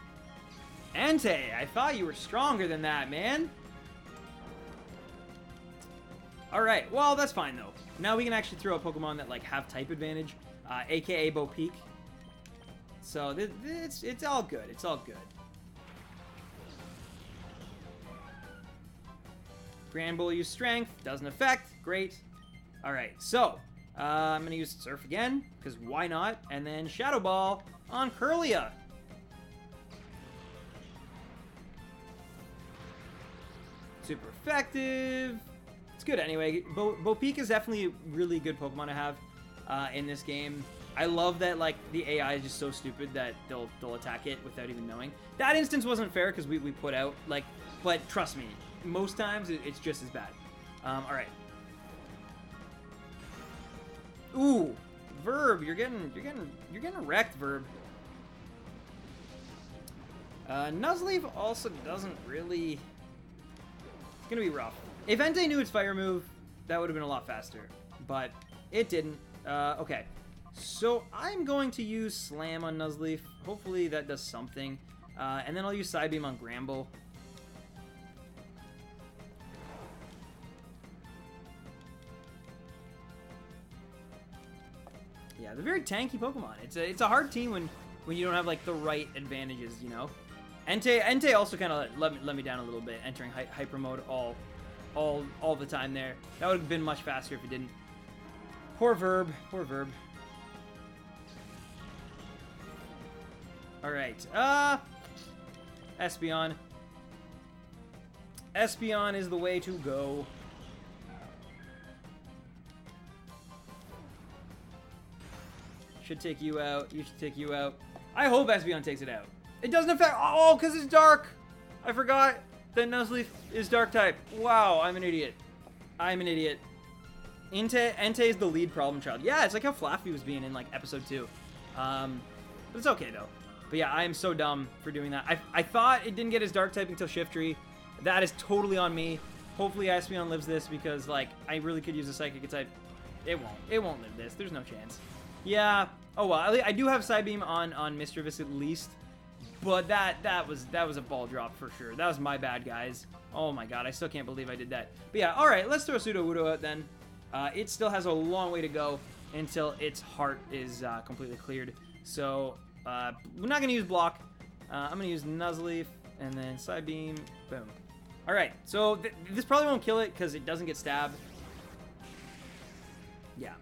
Entei, I thought you were stronger than that, man. Alright, well, that's fine, though. Now we can actually throw a Pokemon that, like, have type advantage, a.k.a. Bo Peep. So, it's all good. It's all good. Grand Bull use Strength. Doesn't affect. Great. Alright, so, I'm going to use Surf again, because why not? And then Shadow Ball on Curlia. Super effective. It's good anyway. Bo Peep is definitely a really good Pokemon to have in this game. I love that, like, the AI is just so stupid that they'll attack it without even knowing. That instance wasn't fair because we put out, like, but trust me, most times it's just as bad. All right. Ooh, Verb, you're getting wrecked, Verb. Nuzleaf also doesn't really. It's gonna be rough. If Entei knew its fire move, that would have been a lot faster, but it didn't. Okay, so I'm going to use Slam on Nuzleaf. Hopefully that does something, and then I'll use Side Beam on Gramble. Yeah, they're very tanky Pokemon. It's a hard team when you don't have like the right advantages, you know. Entei also kind of let me down a little bit, entering hyper mode all the time there. That would have been much faster if it didn't. Poor Verb. Poor Verb. All right. Espeon. Espeon is the way to go. Should take you out. You should take you out. I hope Espeon takes it out. It doesn't affect... Oh, because it's dark. I forgot that Nuzleaf is dark type. Wow, I'm an idiot. I'm an idiot. Entei is the lead problem child. Yeah, it's like how Flaffy was being in, like, episode 2. But it's okay, though. But yeah, I am so dumb for doing that. I thought it didn't get his dark type until Shiftry. That is totally on me. Hopefully Espeon lives this because, like, I really could use a Psychic type. It won't. It won't live this. There's no chance. Yeah. Oh, well. I do have Side Beam on Mischievous at least. But that was a ball drop for sure. That was my bad, guys. Oh, my God. I still can't believe I did that. But yeah, all right. Let's throw Sudowoodo out then. It still has a long way to go until its heart is completely cleared. So, we're not going to use Block. I'm going to use Nuzleaf and then Side Beam. Boom. All right. So, this probably won't kill it because it doesn't get stabbed. Yeah.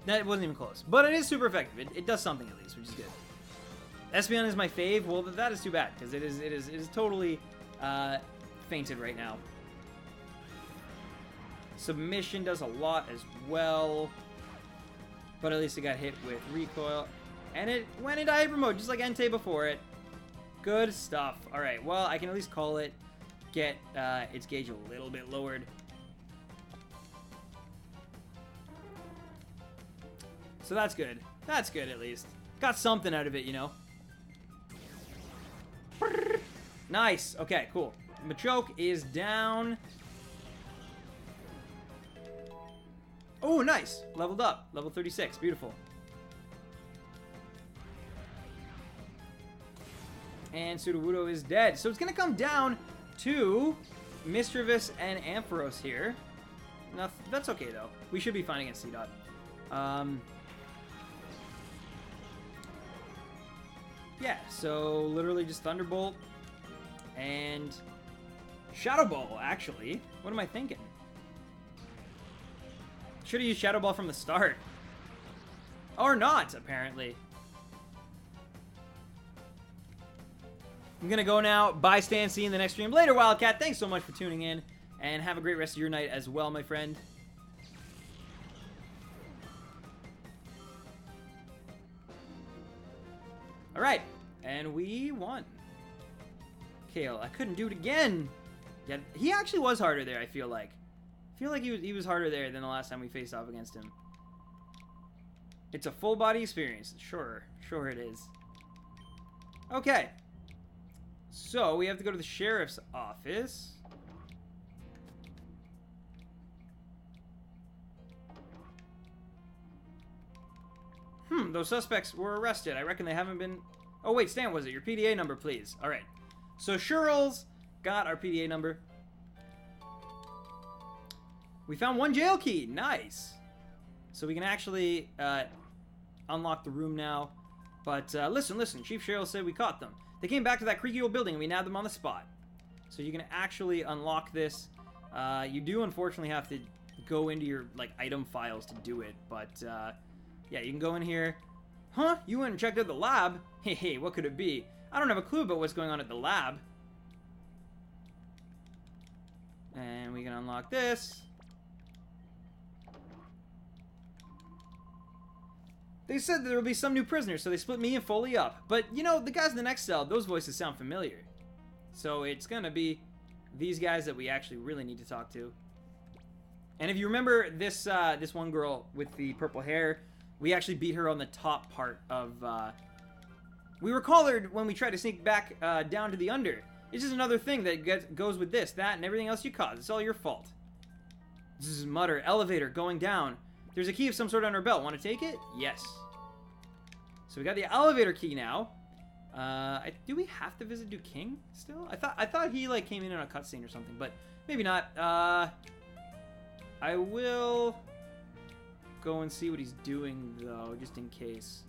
That wasn't even close. But it is super effective. It does something at least, which is good. Espeon is my fave. Well, that is too bad because it is totally fainted right now. Submission does a lot as well. But at least it got hit with recoil. And it went into hyper mode just like Entei before it. Good stuff. All right. Well, I can at least call it. Get its gauge a little bit lowered. So that's good. That's good at least. Got something out of it, you know. Nice. Okay, cool. Machoke is down. Oh, nice. Leveled up. Level 36. Beautiful. And Sudowoodo is dead. So it's going to come down to Mischievous and Ampharos here. No, that's okay, though. We should be fine against C-Dot. Yeah, so literally just Thunderbolt and Shadow Ball, actually. What am I thinking? Should have used Shadow Ball from the start. Or not, apparently. I'm going to go now. Bye, Stan. See you in the next stream. Later, Wildcat. Thanks so much for tuning in. And have a great rest of your night as well, my friend. All right. And we won. Kale, I couldn't do it again. Yeah, he actually was harder there, I feel like. I feel like he was harder there than the last time we faced off against him. It's a full body experience. Sure it is. Okay. So, we have to go to the sheriff's office. Those suspects were arrested. I reckon they haven't been... Oh, wait, Stan, was it? Your PDA number, please. All right. So, Shurls got our PDA number. We found one jail key. Nice. So, we can actually unlock the room now. But, listen. Chief Cheryl said we caught them. They came back to that creaky old building, and we nabbed them on the spot. So, you can actually unlock this. You do, unfortunately, have to go into your, like, item files to do it. But, yeah, you can go in here. Huh? You went and checked out the lab? Hey, what could it be? I don't have a clue about what's going on at the lab. And we can unlock this. They said there will be some new prisoners, so they split me and Foley up. But, you know, the guys in the next cell, those voices sound familiar. So it's gonna be these guys that we actually really need to talk to. And if you remember this this one girl with the purple hair, we actually beat her on the top part of... we were collared when we tried to sneak back down to the under. It's just another thing that goes with this, that, and everything else you caused. It's all your fault. This is Mutter. Elevator going down. There's a key of some sort on her belt. Want to take it? Yes. So we got the elevator key now. Do we have to visit Duke King still? I thought he like came in on a cutscene or something, but maybe not. I will go and see what he's doing though, just in case.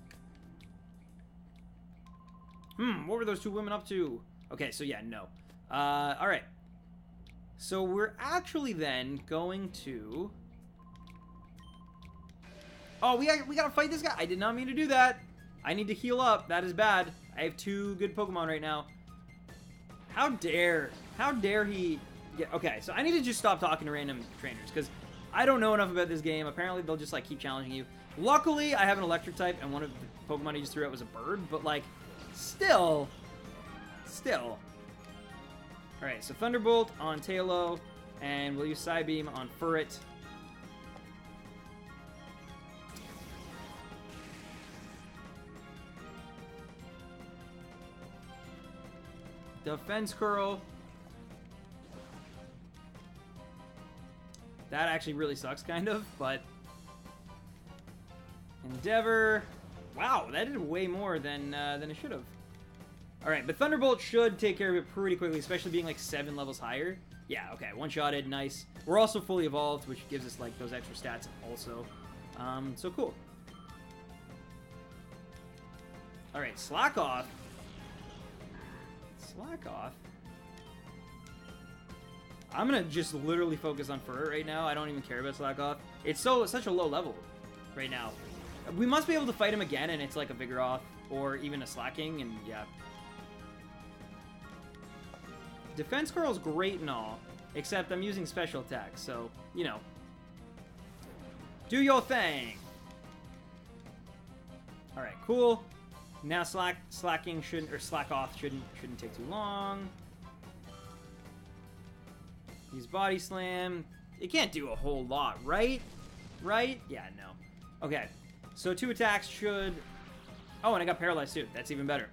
What were those two women up to? Okay, so yeah, no. All right. So we're actually then going to... Oh, we gotta fight this guy. I did not mean to do that. I need to heal up. That is bad. I have 2 good Pokemon right now. How dare he get... Okay, so I need to just stop talking to random trainers, because I don't know enough about this game. Apparently, they'll just, like, keep challenging you. Luckily, I have an electric type, and one of the Pokemon he just threw out was a bird, but, like, still. Alright, so Thunderbolt on Tailo, and we'll use Psybeam on Furret. Defense Curl. That actually really sucks, kind of, but... Endeavor. Wow, that did way more than it should have. Alright, but Thunderbolt should take care of it pretty quickly, especially being like 7 levels higher. Yeah, okay, one-shotted, nice. We're also fully evolved, which gives us like those extra stats also. So cool. Alright, Slack Off. Slack Off. I'm gonna just literally focus on Fur right now. I don't even care about Slack Off. It's such a low level right now. We must be able to fight him again, and it's like a Vigoroth or even a Slacking, and yeah. Defense Curl's great and all, except I'm using special attacks, so, you know. Do your thing! Alright, cool. Now Slacking shouldn't, or Slack Off shouldn't take too long. Use Body Slam. It can't do a whole lot, right? Right? Yeah, no. Okay, so 2 attacks should... Oh, and I got paralyzed too. That's even better.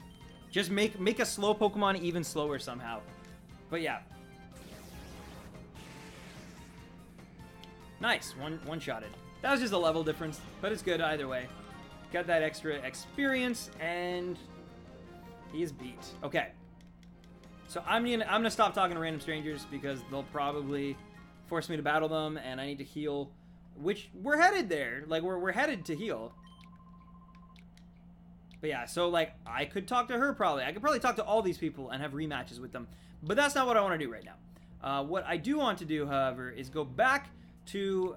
Just make a slow Pokemon even slower somehow. But yeah. Nice. One-shotted. That was just a level difference, but it's good either way. Got that extra experience, and he is beat. Okay. So I'm gonna stop talking to random strangers because they'll probably force me to battle them, and I need to heal. Which we're headed there. Like we're headed to heal. But yeah, so like I could talk to her probably. I could probably talk to all these people and have rematches with them. But that's not what I want to do right now. What I do want to do, however, is go back to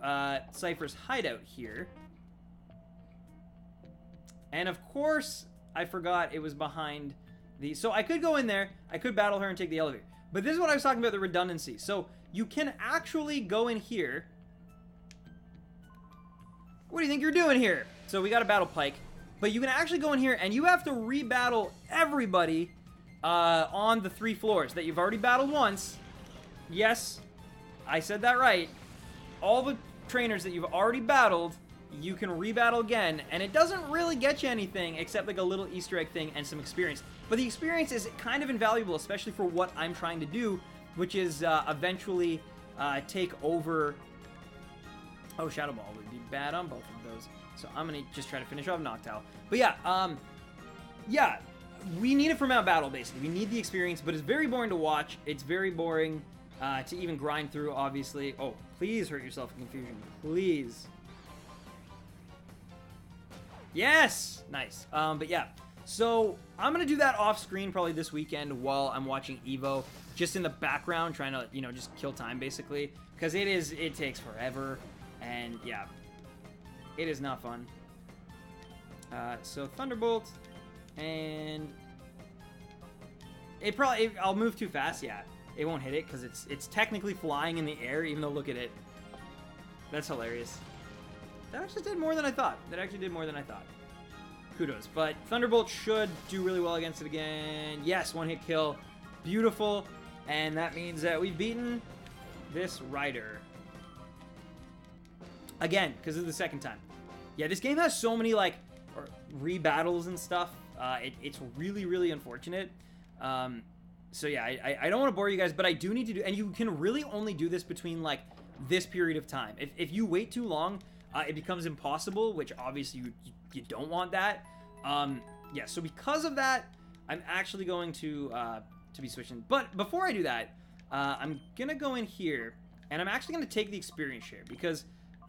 Cypher's hideout here. And of course, I forgot it was behind the... So I could go in there, I could battle her and take the elevator. But this is what I was talking about, the redundancy. So you can actually go in here. What do you think you're doing here? So we got a battle Pike. But you can actually go in here and you have to rebattle everybody on the 3 floors that you've already battled once. Yes, I said that right. All the trainers that you've already battled, you can rebattle again, and it doesn't really get you anything except like a little Easter egg thing and some experience. But the experience is kind of invaluable, especially for what I'm trying to do, which is eventually take over... Oh, Shadow Ball would be bad on both of those. So I'm going to just try to finish off Noctowl. But yeah, yeah, we need it for Mount Battle, basically. We need the experience, but it's very boring to watch. It's very boring to even grind through, obviously. Oh, please hurt yourself in confusion. Please. Yes! Nice. But yeah, so I'm going to do that off screen probably this weekend while I'm watching EVO. Just in the background, trying to, you know, just kill time, basically. Because it takes forever. And yeah, it is not fun. So Thunderbolt, and I'll move too fast. Yeah, it won't hit it because it's technically flying in the air. Even though, look at it, that's hilarious. That actually did more than I thought. kudos. But Thunderbolt should do really well against it again. Yes, one-hit kill. Beautiful. And that means that we've beaten this rider. Again, because of the second time. Yeah, this game has so many, like, rebattles and stuff. It's really, really unfortunate. So yeah, I don't want to bore you guys, but I do need to do, and you can really only do this between, like, this period of time. If you wait too long, it becomes impossible, which obviously you don't want that. Yeah, so because of that, I'm actually going to be switching. But before I do that, I'm gonna go in here, and I'm actually gonna take the experience share, because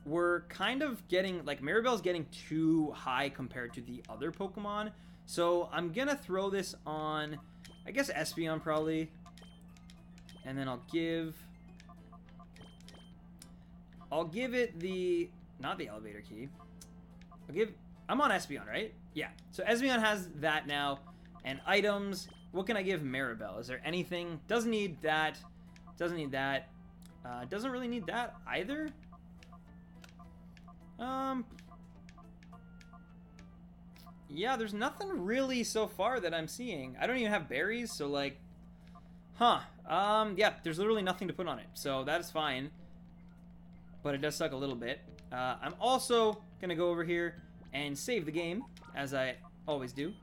we're kind of getting, like, Maribel's getting too high compared to the other Pokemon. So I'm gonna throw this on, I guess, Espeon probably. And then I'll give it the, not the elevator key. I'm on Espeon, right? Yeah. So Espeon has that now. And items, what can I give Maribel? Is there anything? Doesn't need that. Doesn't need that. Doesn't really need that either. Yeah, there's nothing really so far that I'm seeing. I don't even have berries, so, like, yeah, there's literally nothing to put on it, so that's fine. But it does suck a little bit. I'm also gonna go over here and save the game, as I always do.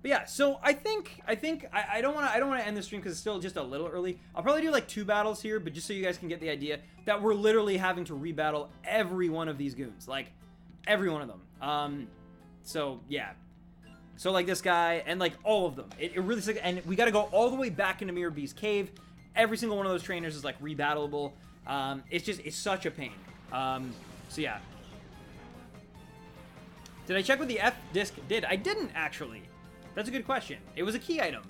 But yeah, so I don't want to end the stream because it's still just a little early. I'll probably do like 2 battles here, but just so you guys can get the idea that we're literally having to rebattle every one of these goons, like every one of them. So yeah, so like this guy and like all of them. It really sucks, and we got to go all the way back into Mirror B's cave. Every single one of those trainers is like rebattleable. It's such a pain. So yeah. Did I check what the F disc did? I didn't actually. That's a good question. It was a key item.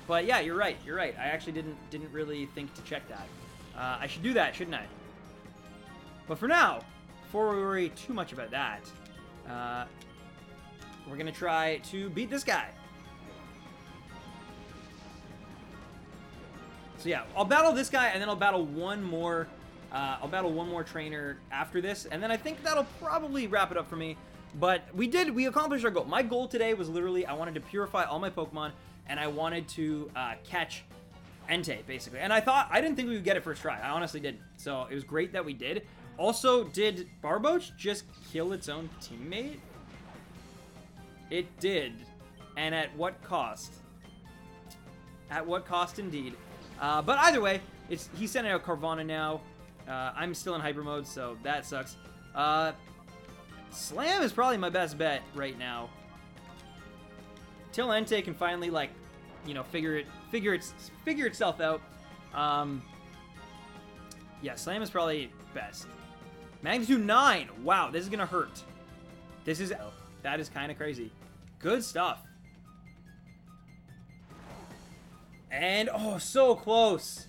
But yeah, you're right. You're right. I actually didn't really think to check that. I should do that, shouldn't I? But for now, before we worry too much about that, we're gonna try to beat this guy. So yeah, I'll battle this guy, and then I'll battle one more. I'll battle one more trainer after this, and then I think that'll probably wrap it up for me. But we accomplished our goal. My goal today was literally, I wanted to purify all my Pokemon, and I wanted to catch Entei, basically. And I didn't think we would get it first try. I honestly didn't. So it was great that we did. Also, did Barboach just kill its own teammate? It did. And at what cost? At what cost, indeed. But either way, he's sending out Carvana now. I'm still in hyper mode, so that sucks. Slam is probably my best bet right now. Till Entei can finally, like, you know, figure itself out. Yeah, Slam is probably best. Magnitude 9. Wow, this is gonna hurt. That is kind of crazy. Good stuff. And oh, so close.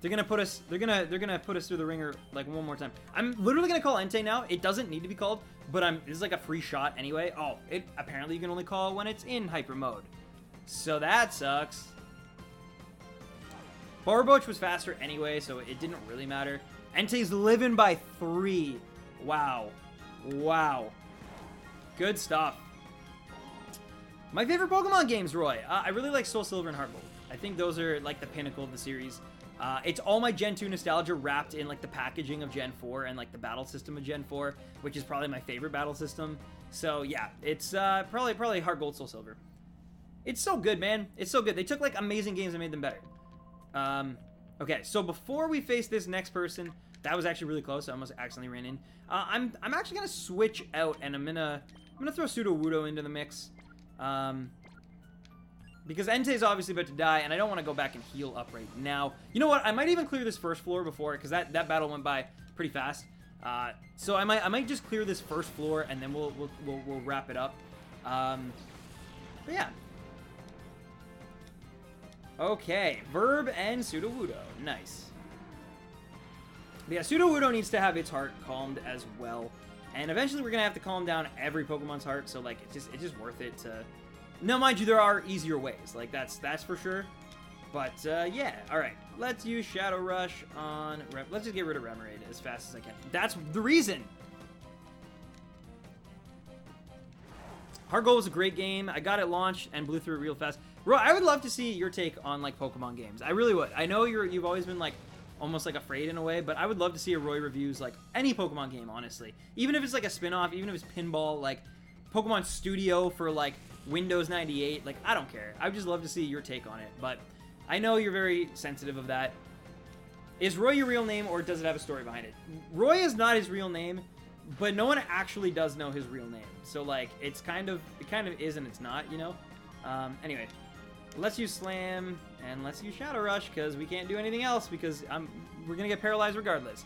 They're gonna put us through the ringer like one more time. I'm literally gonna call Entei now. It doesn't need to be called, but this is like a free shot anyway. Oh, apparently you can only call when it's in hyper mode. So that sucks. Barboach was faster anyway, so it didn't really matter. Entei's living by 3. Wow. Wow. Good stuff. My favorite Pokemon games, Roy. I really like Soul Silver and Heart Gold. I think those are like the pinnacle of the series. It's all my Gen 2 nostalgia wrapped in like the packaging of Gen 4 and like the battle system of Gen 4, which is probably my favorite battle system. So yeah, it's probably Heart Gold, Soul Silver. It's so good, man. It's so good. They took like amazing games and made them better. Okay, so before we face this next person, that was actually really close. I almost accidentally ran in. I'm actually gonna switch out, and I'm gonna throw Sudowoodo into the mix. Because Entei's obviously about to die, and I don't want to go back and heal up right now. You know what? I might even clear this first floor before, because that battle went by pretty fast. So I might just clear this first floor, and then we'll wrap it up. But yeah. Okay, Verb and Sudowoodo. Nice. But yeah, Sudowoodo needs to have its heart calmed as well. And eventually we're going to have to calm down every Pokemon's heart, so like it's just worth it to... Now, mind you, there are easier ways. Like, that's for sure. But, yeah. Alright, let's use Shadow Rush on... Let's just get rid of Remoraid as fast as I can. That's the reason! Heart Gold was a great game. I got it launched and blew through it real fast. Roy, I would love to see your take on like Pokemon games. I really would. I know you've always been like almost like afraid in a way, but I would love to see a Roy reviews like any Pokemon game, honestly. Even if it's like a spin-off, even if it's pinball, like Pokemon Studio for like Windows 98, like I don't care. I would just love to see your take on it, but I know you're very sensitive of that. Is Roy your real name, or does it have a story behind it? Roy is not his real name, but no one actually does know his real name. So like it kind of is and it's not, you know? Anyway, let's use Slam and let's use Shadow Rush because we can't do anything else because we're gonna get paralyzed regardless.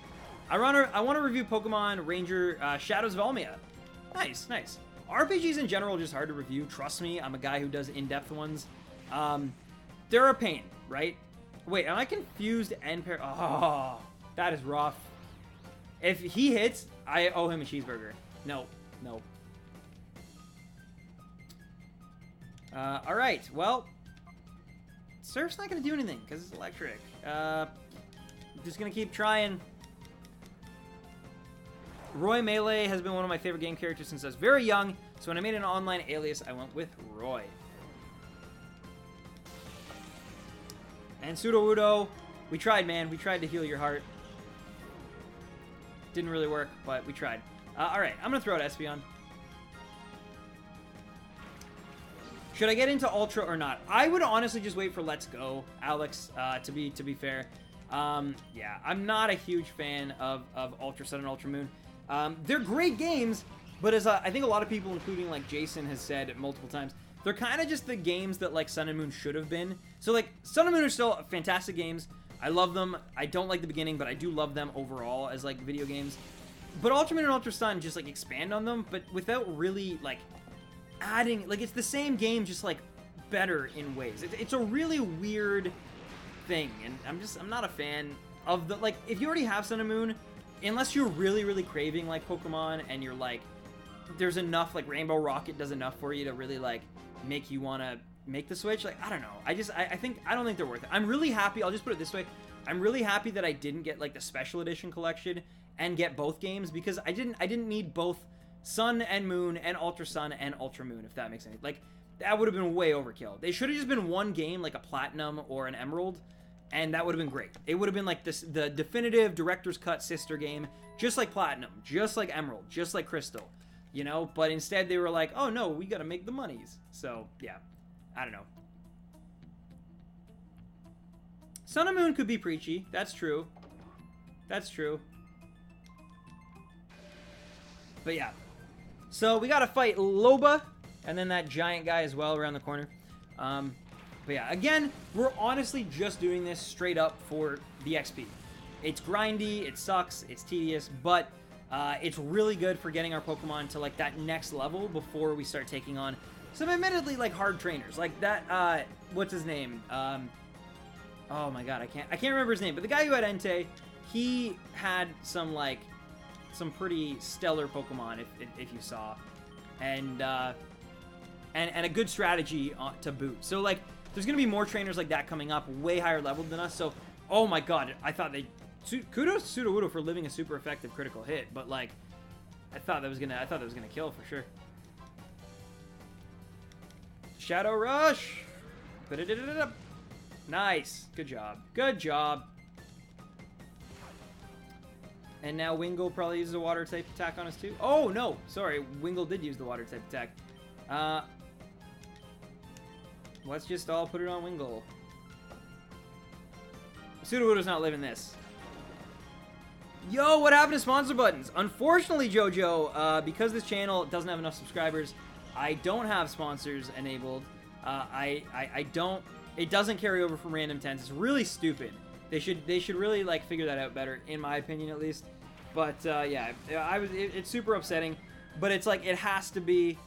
I want to review Pokemon Ranger Shadows of Almia. Nice. RPGs in general are just hard to review. Trust me, I'm a guy who does in-depth ones. They're a pain, right? Wait, am I confused and oh, that is rough. If he hits, I owe him a cheeseburger. No. All right, well, Surf's not going to do anything because it's electric. I'm just going to keep trying. Roy Melee has been one of my favorite game characters since I was very young, so when I made an online alias, I went with Roy. And Sudowoodo, we tried, man. We tried to heal your heart. Didn't really work, but we tried. All right, I'm going to throw out Espeon. Should I get into Ultra or not? I would honestly just wait for Let's Go, Alex, to be fair. Yeah, I'm not a huge fan of Ultra Sun and Ultra Moon. They're great games, but as I think a lot of people, including like Jason, has said multiple times, they're kind of just the games that like Sun and Moon should have been. So like Sun and Moon are still fantastic games. I love them. I don't like the beginning, but I do love them overall as like video games. But Ultra Moon and Ultra Sun just like expand on them, but without really like adding, like it's the same game, just like better in ways. It's a really weird thing, and I'm not a fan of the, like, if you already have Sun and Moon, unless you're really craving like Pokemon and you're like, there's enough, like Rainbow Rocket does enough for you to really like make you want to make the switch. Like, I don't know. I don't think they're worth it. I'm really happy. I'll just put it this way. I'm really happy that I didn't get like the special edition collection and get both games, because I didn't need both Sun and Moon and Ultra Sun and Ultra Moon, if that makes any, like, that would have been way overkill. They should have just been one game, like a Platinum or an Emerald, and that would have been great. It would have been like this, the definitive director's cut sister game, just like Platinum, just like Emerald, just like Crystal, you know? But instead they were like, oh no, we gotta make the monies. So yeah, I don't know. Sun and Moon could be preachy. That's true. That's true. But yeah. So we gotta fight Loba, and then that giant guy as well around the corner. But yeah, again, we're honestly just doing this straight up for the XP. It's grindy, it sucks, it's tedious, but it's really good for getting our Pokemon to like that next level before we start taking on some admittedly like hard trainers. Like that, what's his name? Oh my god, I can't remember his name, but the guy who had Entei, he had some like some pretty stellar Pokemon if you saw, and a good strategy to boot. So like, there's gonna be more trainers like that coming up, way higher leveled than us. So, oh my god, I thought kudos to Sudowoodo for living a super effective critical hit, but like, I thought that was gonna kill for sure. Shadow Rush. Nice, good job. And now Wingull probably uses a water type attack on us too. Oh no, sorry, Wingull did use the water type attack. Let's just all put it on Wingull. Sudowoodo's not living this. Yo, what happened to sponsor buttons? Unfortunately, JoJo, because this channel doesn't have enough subscribers, I don't have sponsors enabled. I don't. It doesn't carry over from random 10s. It's really stupid. They should really like figure that out better, in my opinion at least. But yeah, it's super upsetting. But it's like it has to be.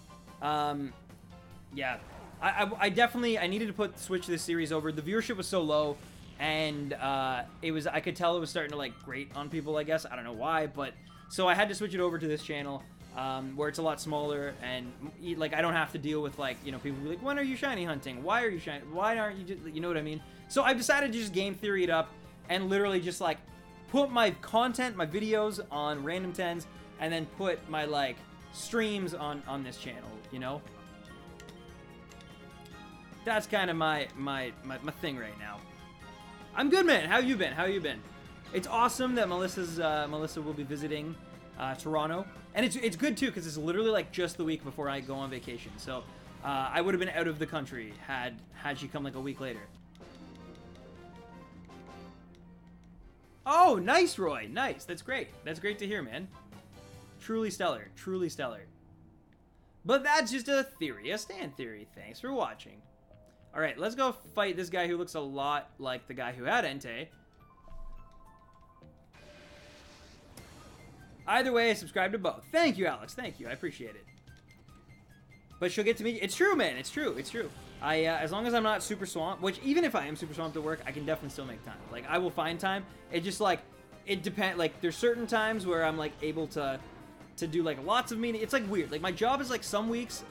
Yeah. I definitely needed to switch this series over. The viewership was so low, and I could tell it was starting to like grate on people, I guess. I don't know why, but so I had to switch it over to this channel, where it's a lot smaller, and like I don't have to deal with like, you know, people be like, when are you shiny hunting? Why are you shiny? Why aren't you just, you know what I mean? So I've decided to just game theory it up and literally just like put my content, my videos on random 10s, and then put my like streams on this channel, you know? That's kind of my thing right now. I'm good, man. How you been? How you been? It's awesome that Melissa will be visiting Toronto, and it's good too because it's literally like just the week before I go on vacation. So I would have been out of the country had she come like a week later. Oh, nice, Roy. Nice. That's great. That's great to hear, man. Truly stellar. Truly stellar. But that's just a theory, a stand theory. Thanks for watching. All right, let's go fight this guy who looks a lot like the guy who had Entei. Either way, subscribe to both. Thank you, Alex. Thank you. I appreciate it. But she'll get to meet you. It's true, man. It's true. It's true. As long as I'm not super swamped, which even if I am super swamped at work, I can definitely still make time. Like, I will find time. It just, like, it depends. Like, there's certain times where I'm, like, able to do, like, lots of meetings. It's, like, weird. Like, my job is, like, some weeks,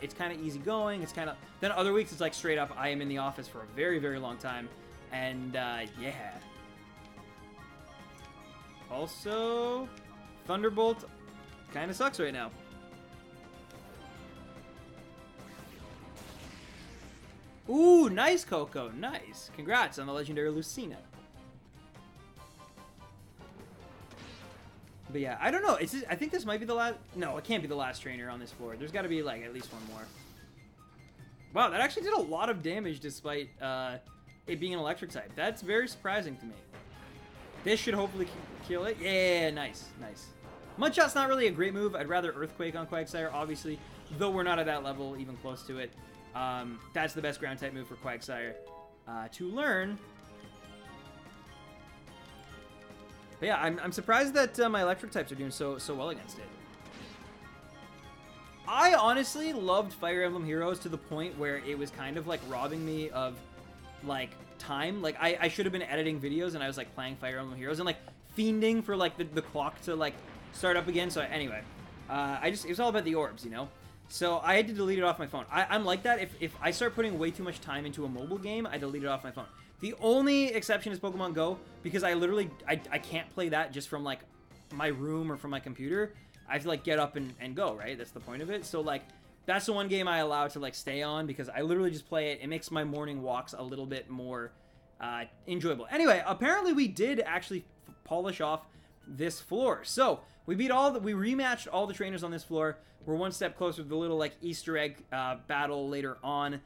it's kind of easygoing. It's kind of... Then other weeks, it's, like, straight up, I am in the office for a very, very long time. And, yeah. Also, Thunderbolt kind of sucks right now. Ooh, nice, Coco. Nice. Congrats on the legendary Lucina. But yeah, I don't know. I think this might be the last... No, it can't be the last trainer on this floor. There's got to be, like, at least one more. Wow, that actually did a lot of damage despite it being an electric type. That's very surprising to me. This should hopefully kill it. Yeah, nice, nice. Mudshot's not really a great move. I'd rather Earthquake on Quagsire, obviously. Though we're not at that level, even close to it. That's the best ground type move for Quagsire to learn. But yeah, I'm surprised that my electric types are doing so well against it. I honestly loved Fire Emblem Heroes to the point where it was kind of like robbing me of like time. Like I should have been editing videos and I was like playing Fire Emblem Heroes and like fiending for like the clock to like start up again. So anyway, it was all about the orbs, you know? So I had to delete it off my phone. I'm like that. If I start putting way too much time into a mobile game, I delete it off my phone. The only exception is Pokemon Go, because I literally, I can't play that just from, like, my room or from my computer. I have to, like, get up and go, right? That's the point of it. So, like, that's the one game I allow to, like, stay on, because I literally just play it. It makes my morning walks a little bit more enjoyable. Anyway, apparently we did actually polish off this floor. So, we rematched all the trainers on this floor. We're one step closer to the little, like, Easter egg battle later on.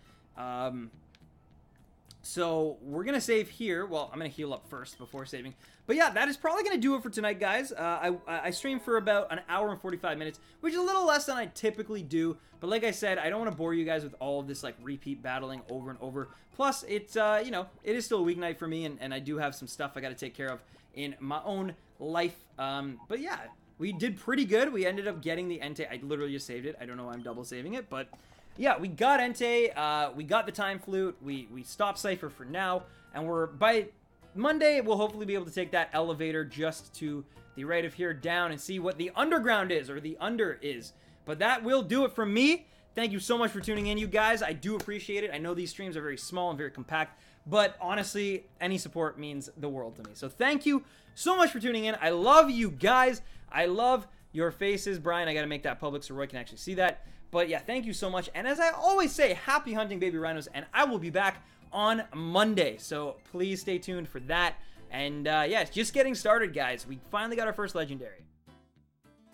So, we're going to save here. Well, I'm going to heal up first before saving. But yeah, that is probably going to do it for tonight, guys. I streamed for about an hour and 45 minutes, which is a little less than I typically do. But like I said, I don't want to bore you guys with all of this, like, repeat battling over and over. Plus, it's, you know, it is still a weeknight for me, and I do have some stuff I got to take care of in my own life. But yeah, we did pretty good. We ended up getting the Entei. I literally just saved it. I don't know why I'm double saving it, but... yeah, we got Entei, we got the Time Flute, we stopped Cypher for now, and by Monday, we'll hopefully be able to take that elevator just to the right of here down and see what the underground is, or the under is. But that will do it from me. Thank you so much for tuning in, you guys. I do appreciate it. I know these streams are very small and very compact, but honestly, any support means the world to me. So thank you so much for tuning in. I love you guys. I love your faces. Brian, I got to make that public so Roy can actually see that. But yeah, thank you so much. And as I always say, happy hunting, baby rhinos, and I will be back on Monday. So please stay tuned for that. And yeah, it's just getting started, guys. We finally got our first legendary.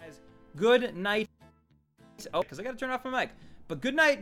Guys, good night. Oh, because I got to turn off my mic. But good night.